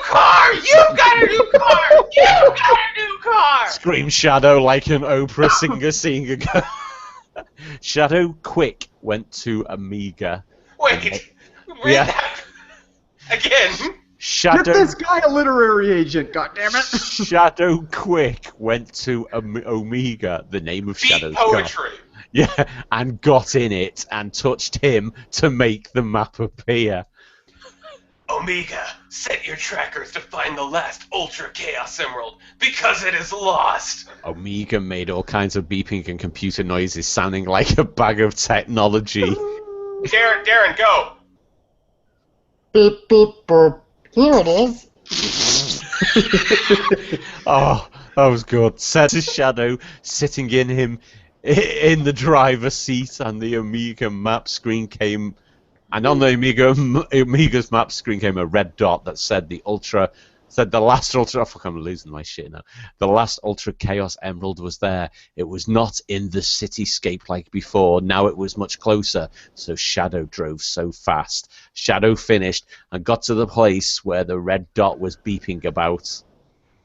car! Scream Shadow like an Oprah singer seeing a girl. Shadow quick went to Amiga. Wait, read that again. Get this guy a literary agent, goddammit! Shadow quick went to Omega, the name of Shadow's poetry. car. Yeah, and got in it and touched him to make the map appear. Omega, set your trackers to find the last Ultra Chaos Emerald, because it is lost! Omega made all kinds of beeping and computer noises sounding like a bag of technology. Darren, go! Beep, beep, boop. Here it is. Oh, that was good. Said his Shadow, sitting in the driver's seat, and the Omega map screen came. And on the Omega's map screen came a red dot that said the last Ultra. Oh, fuck, I'm losing my shit now. The last Ultra Chaos Emerald was there. It was not in the cityscape like before. Now it was much closer. So Shadow drove so fast. Shadow finished and got to the place where the red dot was beeping about.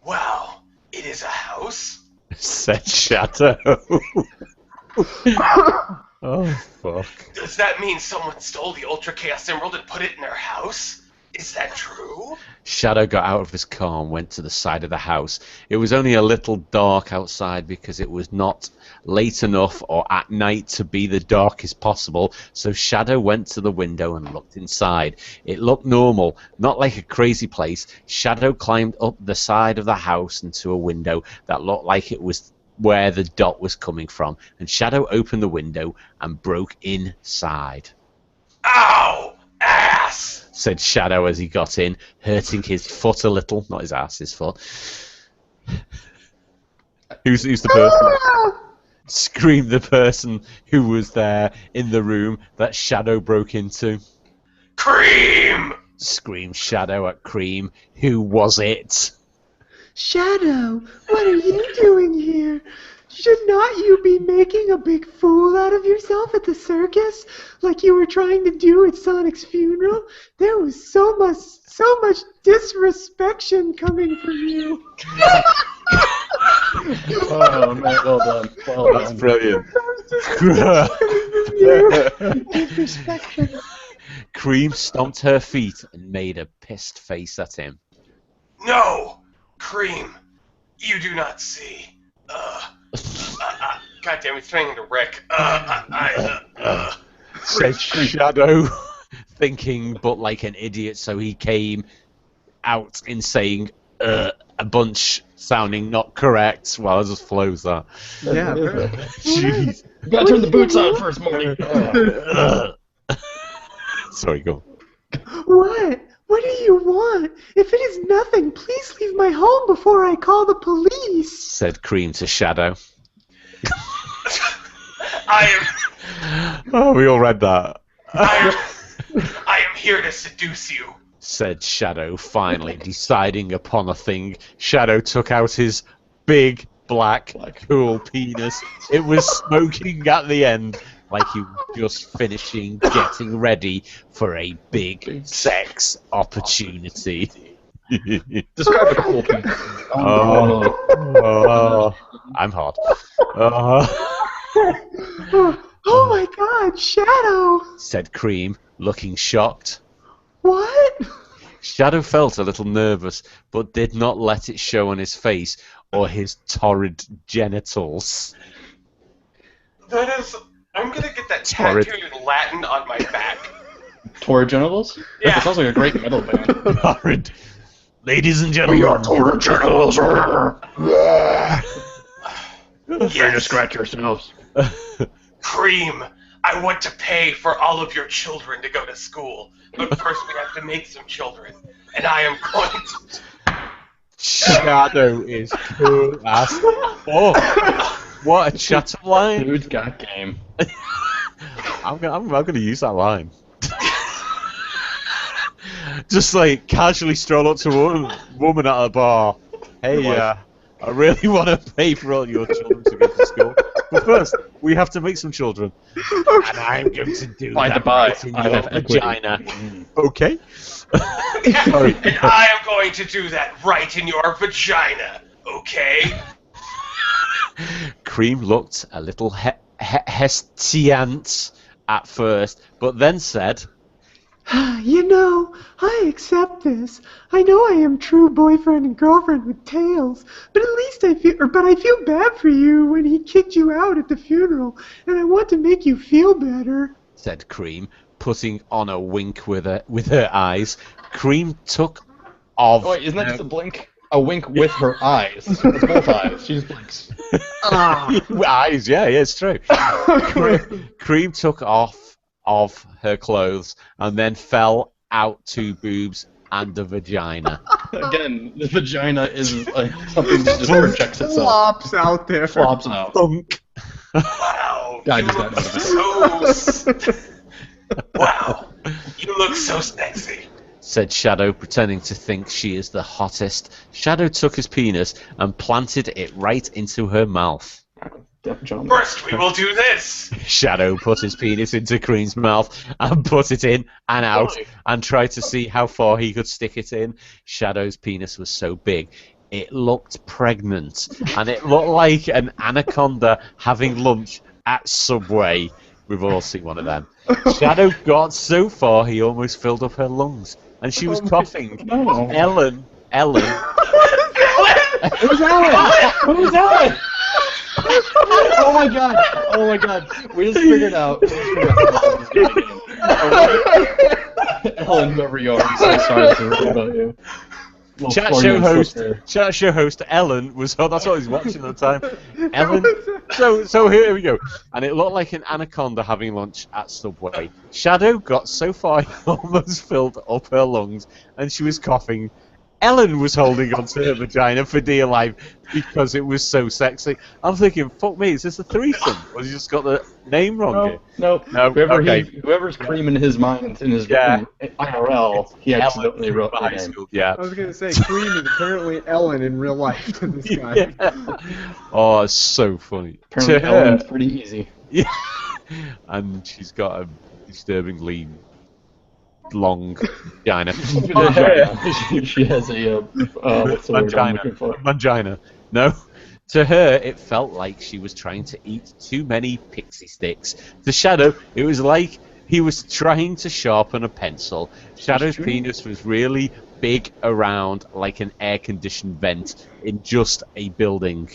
Wow, it is a house? Said Shadow. Oh, fuck. Does that mean someone stole the Ultra Chaos Emerald and put it in their house? Is that true? Shadow got out of his car and went to the side of the house. It was only a little dark outside because it was not late enough or at night to be the darkest possible, so Shadow went to the window and looked inside. It looked normal, not like a crazy place. Shadow climbed up the side of the house into a window that looked like it was where the dot was coming from, and Shadow opened the window and broke inside. Ow! Ass! Said Shadow as he got in, hurting his foot a little. Not his ass, his foot. Who's the person? Screamed the person who was there in the room that Shadow broke into. Cream! Screamed Shadow at Cream. Who was it? Shadow, what are you doing here? Should not you be making a big fool out of yourself at the circus, like you were trying to do at Sonic's funeral? There was so much disrespect coming from you. Oh man, well done. Well That's done. brilliant. Disrespect. Cream stomped her feet and made a pissed face at him. No! Cream, you do not see. God damn, he's turning into Rick. Said Shadow, thinking but like an idiot, so he came out in saying a bunch sounding not correct. Well, it just flows that. Yeah. Jeez. You gotta turn the boots on first, Marty. Sorry, go. What? What do you want? If it is nothing, please leave my home before I call the police. Said Cream to Shadow. Oh, we all read that. I am here to seduce you. Said Shadow, finally deciding upon a thing. Shadow took out his big, black, cool penis. It was smoking at the end, like he was just finishing getting ready for a big sex opportunity. Describe a cool penis. I'm hot. Oh my God, Shadow! Said Cream, looking shocked. What? Shadow felt a little nervous, but did not let it show on his face or his torrid genitals. That is... I'm gonna get that Torrid. tattooed in Latin on my back. Torrid genitals? Yeah. That sounds like a great metal band. Torrid. Ladies and gentlemen. torrid genitals. Yes. to scratch yourselves. Cream, I want to pay for all of your children to go to school, but first we have to make some children, and I am going to... Shadow is cool as fuck. What a chat line. Dude's got game. I'm gonna use that line. Just like casually stroll up to a woman at a bar. Hey, I really want to pay for all your children to go to school. But first, we have to make some children. And I'm going to do By that the by, right in I your have equity. vagina. Okay? Sorry. And I am going to do that right in your vagina, okay? Cream looked a little hesitant at first, but then said, You know, I accept this. I know I am true boyfriend and girlfriend with tails, but at least I feel bad for you when he kicked you out at the funeral, and I want to make you feel better. said Cream, putting on a wink with her eyes. Cream took off... Oh, wait, isn't that just a blink? A wink with her eyes. It's both eyes. She just blinks. Eyes, yeah, it's true. Cream took off her clothes and then fell out 2 boobs and a vagina. Again, the vagina is like something that just projects itself. Flops out there. Flops out. Thunk. Wow. Guy You does look that. wow. You look so sexy. Said Shadow, pretending to think she is the hottest. Shadow took his penis and planted it right into her mouth. First, we will do this. Shadow put his penis into Cream's mouth and put it in and out and tried to see how far he could stick it in. Shadow's penis was so big, it looked pregnant, and it looked like an anaconda having lunch at Subway. We've all seen one of them. Shadow got so far he almost filled up her lungs, and she was coughing. No. Ellen. Who's Ellen? Who's Ellen? Oh my god. We just figured out. Ellen, whoever you are, I'm so sorry to hear about you. Chat show host Ellen was. Oh, that's what he's watching at the time. Ellen. So here we go. And it looked like an anaconda having lunch at Subway. Shadow got so far he almost filled up her lungs, and she was coughing. Ellen was holding onto her vagina for dear life because it was so sexy. I'm thinking, fuck me, is this a threesome? Or has he just got the name wrong here? No. Whoever's Cream in his mind, in his Yeah. IRL, he accidentally wrote the name. Yeah. I was going to say, Cream is apparently Ellen in real life to this guy. Yeah. Oh, it's so funny. Apparently To her, Ellen's pretty easy. yeah. And she's got a disturbingly long vagina. She has a what's the word I'm looking for? Mangina. No. To her, it felt like she was trying to eat too many pixie sticks. To Shadow, it was like he was trying to sharpen a pencil. Shadow's penis was really big around like an air-conditioned vent in just a building.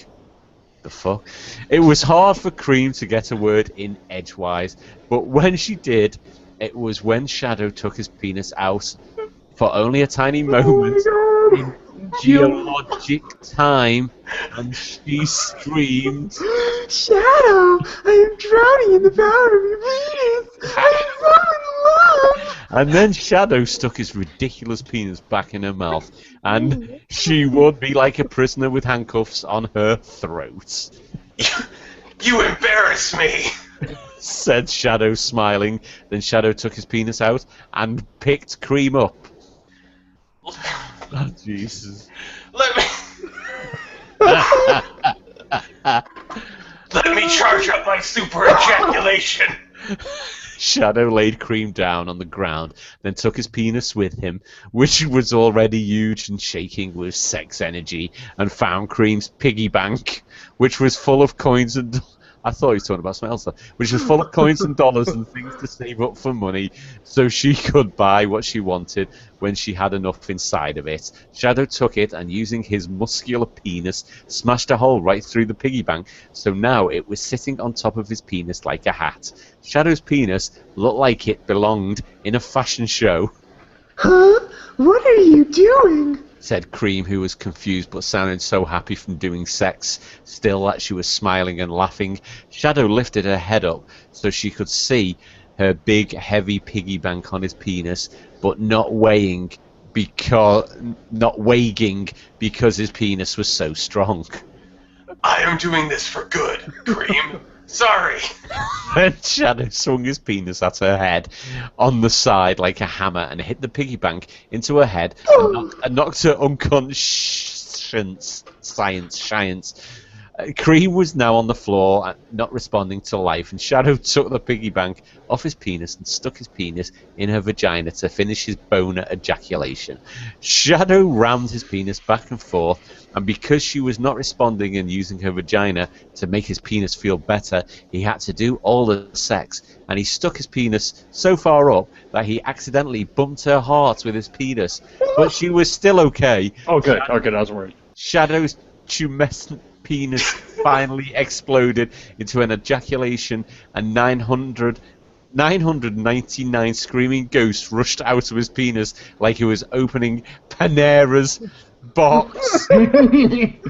The fuck? It was hard for Cream to get a word in edgewise, but when she did, it was when Shadow took his penis out for only a tiny moment in geologic time, and she screamed, Shadow, I am drowning in the power of your penis. I am so in love. and then Shadow stuck his ridiculous penis back in her mouth, and she would be like a prisoner with handcuffs on her throat. You embarrass me. Said Shadow, smiling. Then Shadow took his penis out and picked Cream up. Oh, Jesus. Let me charge up my super ejaculation. Shadow laid Cream down on the ground, then took his penis with him, which was already huge and shaking with sex energy, and found Cream's piggy bank, which was full of coins and... I thought he was talking about something else, which was full of coins and dollars and things to save up for money so she could buy what she wanted when she had enough inside of it. Shadow took it and, using his muscular penis, smashed a hole right through the piggy bank, so now it was sitting on top of his penis like a hat. Shadow's penis looked like it belonged in a fashion show. Huh? What are you doing? Said Cream, who was confused but sounded so happy from doing sex still that she was smiling and laughing. Shadow lifted her head up so she could see her big, heavy piggy bank on his penis, but not weighing because his penis was so strong. I am doing this for good, Cream. Sorry. Then Shadow swung his penis at her head on the side like a hammer and hit the piggy bank into her head and knocked her unconscious. Science. Cream was now on the floor, not responding to life, and Shadow took the piggy bank off his penis and stuck his penis in her vagina to finish his boner ejaculation. Shadow rammed his penis back and forth, and because she was not responding and using her vagina to make his penis feel better, he had to do all the sex, and he stuck his penis so far up that he accidentally bumped her heart with his penis, but she was still okay. Oh, good. I was worried. Shadow's tumescent penis finally exploded into an ejaculation, and 900 999 screaming ghosts rushed out of his penis like he was opening Panera's box. Tumescent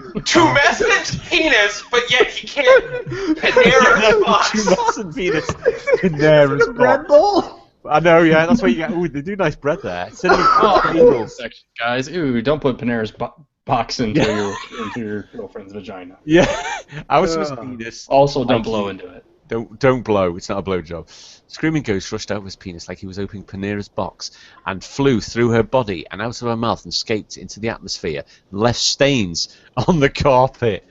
penis, but yet he can't. Panera's box. Tumescent penis. Panera's box. Bread bowl? I know, yeah, that's why you get. Ooh, they do nice bread there. Section, guys, ooh, don't put Panera's box into your girlfriend's vagina. Yeah, out of his penis. Also, don't blow into it. Don't blow. It's not a blowjob. Screaming Ghost rushed out of his penis like he was opening Panera's box and flew through her body and out of her mouth and escaped into the atmosphere and left stains on the carpet.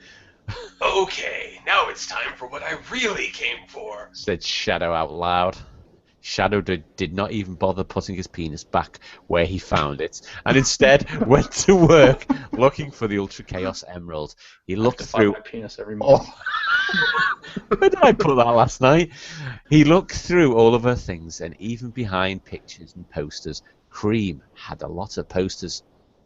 Okay, now it's time for what I really came for, said Shadow out loud. Shadow did not even bother putting his penis back where he found it, and instead went to work looking for the Ultra Chaos Emerald. He looked through. My penis every morning. Where did I put that last night? He looked through all of her things, and even behind pictures and posters. Cream had a lot of posters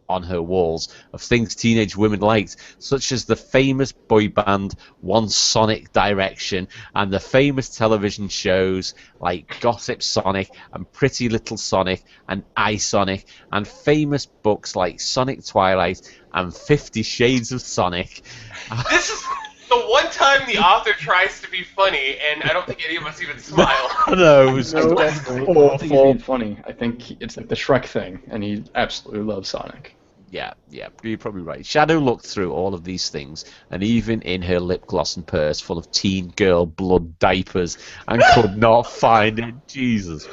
on her walls of things teenage women liked, such as the famous boy band One Sonic Direction and the famous television shows like Gossip Sonic and Pretty Little Sonic and iSonic, and famous books like Sonic Twilight and 50 Shades of Sonic. This is the one time the author tries to be funny, and I don't think any of us even smile. No, it was I don't think he's being funny. I think it's like the Shrek thing, and he absolutely loves Sonic. Yeah, you're probably right. Shadow looked through all of these things, and even in her lip gloss and purse full of teen girl blood diapers, and could not find it. Jesus.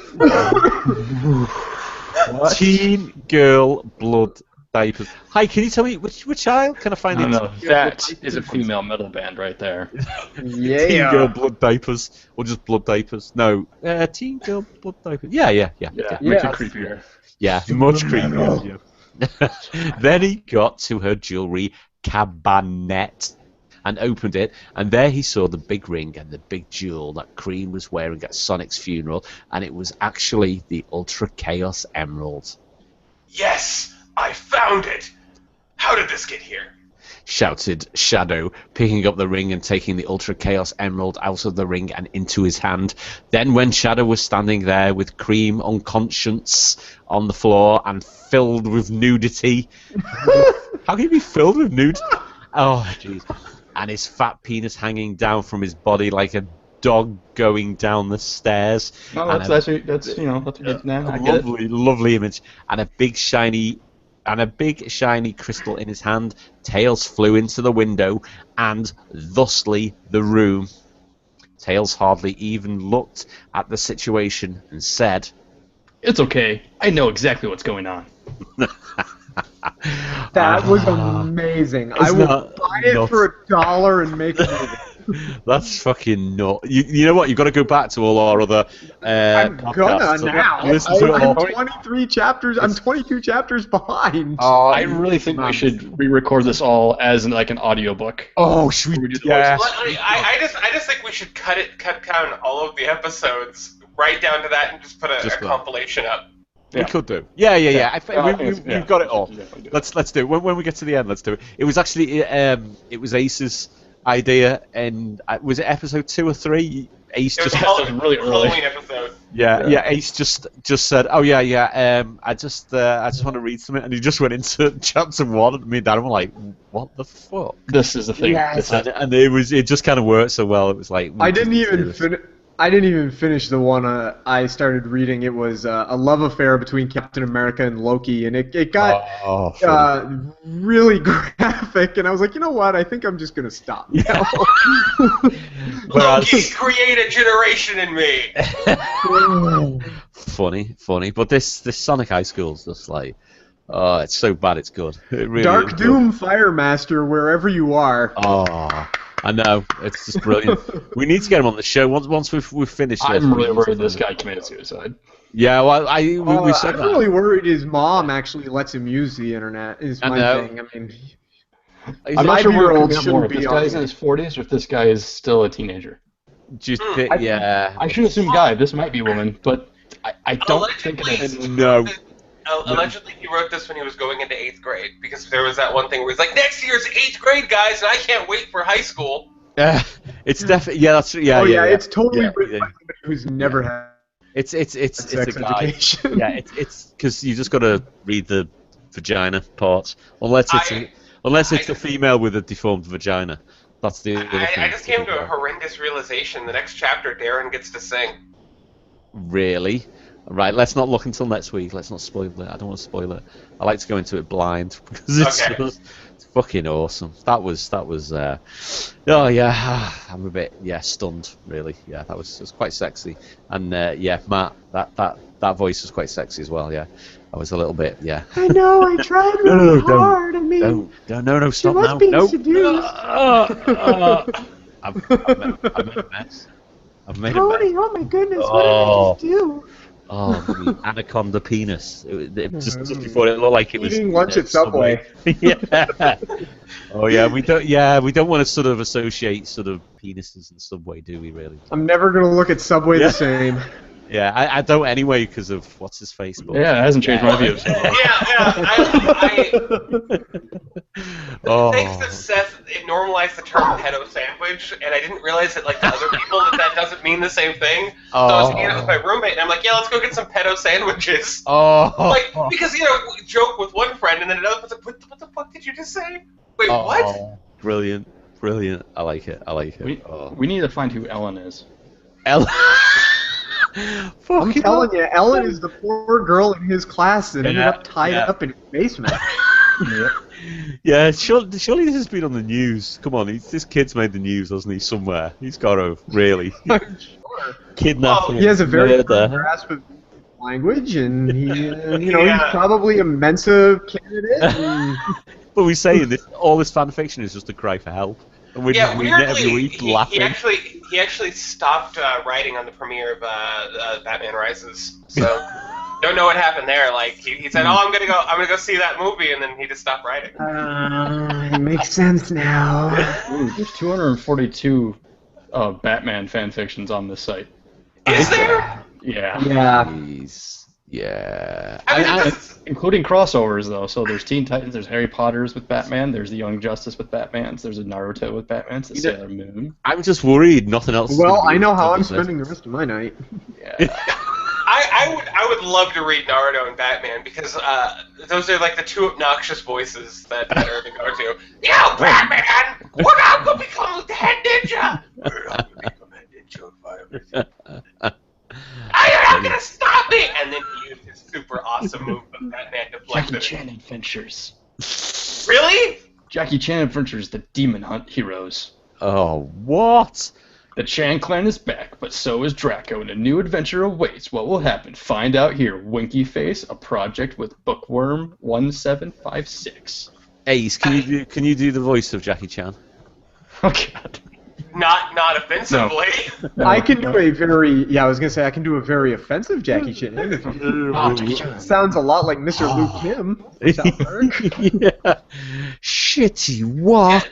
Teen girl blood diapers. Hi, can you tell me which child? Can I find it? No, that is a female metal band right there. Yeah. Teen girl blood diapers, or just blood diapers? No, teen girl blood diapers. Yeah. Makes it creepier. Yeah, much creepier. Yeah. Then he got to her jewelry cabinet and opened it, and there he saw the big ring and the big jewel that Cream was wearing at Sonic's funeral, and it was actually the Ultra Chaos Emerald. Yes, I found it! How did this get here? Shouted Shadow, picking up the ring and taking the Ultra Chaos Emerald out of the ring and into his hand. Then when Shadow was standing there with Cream unconscious on the floor and filled with nudity. How can he be filled with nudity? Oh, jeez. And his fat penis hanging down from his body like a dog going down the stairs. No, that's a good name. Lovely image. And a big shiny crystal in his hand. Tails flew into the window, and thusly the room. Tails hardly even looked at the situation and said, "It's okay. I know exactly what's going on." That was amazing. I will buy it for $1 and make it. That's fucking nuts. You know what? You've got to go back to all our other I'm gonna now. I'm 23 chapters. I'm 22 chapters behind. I really think we should re-record this all as like an audiobook. Oh, should we do that? I just think we should cut down all of the episodes right down to that and just put a compilation up. We could do. Yeah. We've got it all. Let's do it. When we get to the end, let's do it. It was actually it was Ace's idea, and was it episode 2 or 3? Ace it was just really early episode. Yeah. Ace just said, "Oh yeah. I just want to read something," and he just went into chapter 1, and me and Dan were like, "What the fuck?" This is the thing. Yes. And it just kind of worked so well. It was like I didn't even finish the one I started reading. It was a love affair between Captain America and Loki, and it got really graphic. And I was like, you know what? I think I'm just gonna stop. Yeah. Loki, create a generation in me. Funny. But this Sonic High School is just like, oh, it's so bad, it's good. It really Dark Doom Fire Master, wherever you are. Oh. I know, it's just brilliant. We need to get him on the show once we've finished. I'm really worried this guy committed suicide. Yeah, well, we said I'm that. really worried his mom actually lets him use the internet. Is my thing. I mean, I'm not sure where old shouldn't be. If this guy's in his 40s, or if this guy is still a teenager. Do you think? Yeah. I should assume guy. This might be woman, but I don't think it is. No. Allegedly, he wrote this when he was going into 8th grade, because there was that one thing where he's like, "Next year's 8th grade, guys, and I can't wait for high school." It's definitely that's it's totally written by somebody who's never had It's a sex guy. education. Yeah, it's because you just got to read the vagina parts, unless it's a female with a deformed vagina. That's the other thing. I just came to a horrendous realization. The next chapter, Darren gets to sing. Really? Right, let's not look until next week. Let's not spoil it. I don't want to spoil it. I like to go into it blind because it's fucking awesome. That was oh yeah, I'm a bit stunned really. Yeah, it was quite sexy. And Matt, that voice was quite sexy as well. Yeah, I was a little bit I know. I tried really hard. No, stop now. Being seduced. I've made a mess. I've made a mess. Oh my goodness! What did I just do? Oh, the anaconda penis. It just before it looked like it was eating lunch at Subway. Yeah. Oh yeah, we don't want to sort of associate sort of penises and Subway, do we really? I'm never gonna look at Subway the same. Yeah, I don't anyway because of what's his face. But yeah, it hasn't changed my view. So. Thanks to Seth, it normalized the term pedo sandwich, and I didn't realize that, like, to other people that doesn't mean the same thing. So I was hanging out with my roommate, and I'm like, yeah, let's go get some pedo sandwiches. Like, because, we joke with one friend, and then another one's like, what the fuck did you just say? Wait, what? Brilliant. I like it. We need to find who Ellen is. Ellen? I'm telling you, Ellen is the poor girl in his class that ended up tied up in his basement. Yeah, surely this has been on the news. Come on, this kid's made the news, hasn't he? Somewhere he's got to really kidnap. He has a very good grasp of language, and he's probably a Mensa candidate. But we say all this fan fiction is just a cry for help. And we every week laughing. He actually stopped writing on the premiere of Batman Rises. So don't know what happened there. Like he said, "Oh, I'm gonna go see that movie," and then he just stopped writing. It makes sense now. Ooh, there's 242 Batman fan fictions on this site. Is there? Yeah. Jeez. Yeah. Including crossovers, though. So there's Teen Titans, there's Harry Potter's with Batman, there's the Young Justice with Batman, there's a Naruto with Batman, there's Sailor Moon. I'm just worried nothing else. Well, I know how I'm spending the rest of my night. Yeah. I would love to read Naruto and Batman because those are like the two obnoxious voices that are to go to. Yo, Batman! We're not gonna become the head ninja! We're not gonna become head ninja environment. You're not gonna stop me! And then he used his super awesome move of Batman deflected. Jackie Chan Adventures. Really? Jackie Chan Adventures, the Demon Hunt Heroes. Oh, what? The Chan clan is back, but so is Draco, and a new adventure awaits. What will happen? Find out here. Winky Face, a project with Bookworm 1756. Ace, can you do the voice of Jackie Chan? Oh God. Not offensively. No. I can do I was gonna say I can do a very offensive Jackie Chan. Sounds a lot like Mr. Luke Kim. Yeah. Shitty what?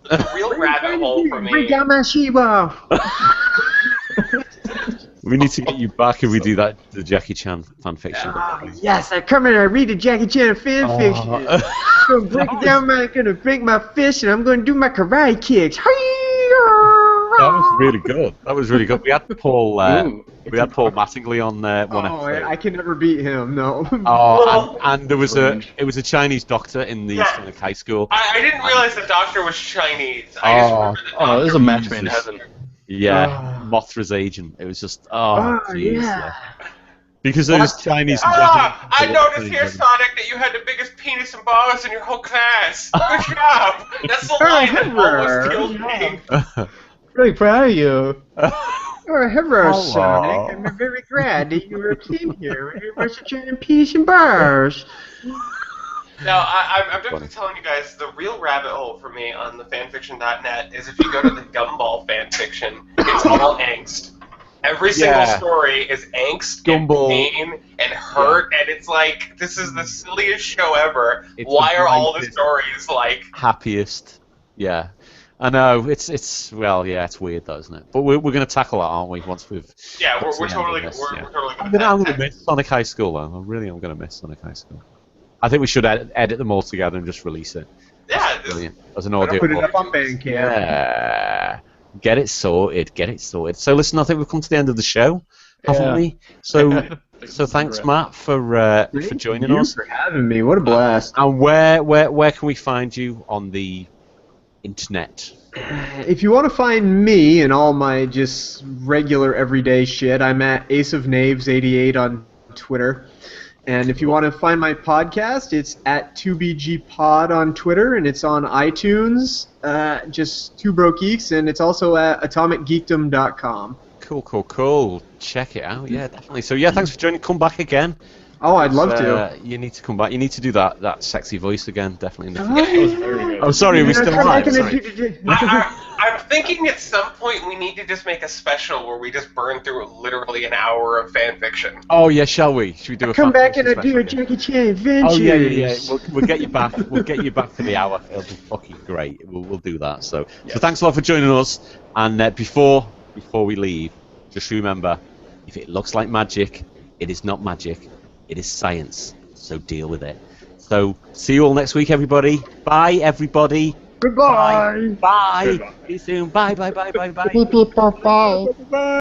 The real rabbit hole for me. Bring down my Shiba. We need to get you back if we do the Jackie Chan fan fiction. Yes, I come in and I read the Jackie Chan fan fiction. I'm gonna break my fist and I'm gonna do my karate kicks. That was really good. We had Paul Mattingly on one episode. I can never beat him. No. And there was it was a Chinese doctor in the Sonic High School. I didn't realize the doctor was Chinese. I just remember the doctor. There's a match made in heaven. Yeah, Mothra's agent. It was just yeah. Because it was Chinese. I noticed here, Sonic, that you had the biggest penis and balls in your whole class. Good job. That's the line that almost killed me. Really proud of you. Hello, Sonic. I'm very glad that you were in here. You were such an penis and balls. Now, I'm definitely telling you guys, the real rabbit hole for me on the fanfiction.net is if you go to the Gumball fanfiction, it's all angst. Every single story is angst Gumball. and pain and hurt, and it's like, this is the silliest show ever. Why are all the stories like... Happiest. Yeah. I know, it's weird though, isn't it? But we're going to tackle that, aren't we, once we've... Yeah, we're totally going to I'm going to miss Sonic High School, though. I'm going to miss Sonic High School. I think we should edit them all together and just release it. Yeah. Brilliant. As an audio. Put it up on Bandcamp. Get it sorted. Get it sorted. So listen, I think we've come to the end of the show, haven't we? So thanks, Matt, for joining us. For having me. What a blast. And where can we find you on the internet? If you want to find me and all my just regular everyday shit, I'm at Ace of Knaves 88 on Twitter. And if you want to find my podcast, it's at 2BGPod on Twitter, and it's on iTunes, just Two Broke Geeks, and it's also at atomicgeekdom.com. Cool. Check it out. Yeah, definitely. So yeah, thanks for joining. Come back again. Oh, I'd love to. You need to come back. You need to do that sexy voice again, definitely. In the future. Oh, sorry, we still live. I'm thinking at some point we need to just make a special where we just burn through literally an hour of fan fiction. Oh yeah, shall we? Should we do a come back and do a Jackie Chan adventures? Oh yeah. We'll get you back. We'll get you back for the hour. It'll be fucking great. We'll do that. So thanks a lot for joining us. And before we leave, just remember, if it looks like magic, it is not magic. It is science. So deal with it. So see you all next week, everybody. Bye, everybody. Goodbye. Bye. See you soon. Bye. Beep, beep, bye.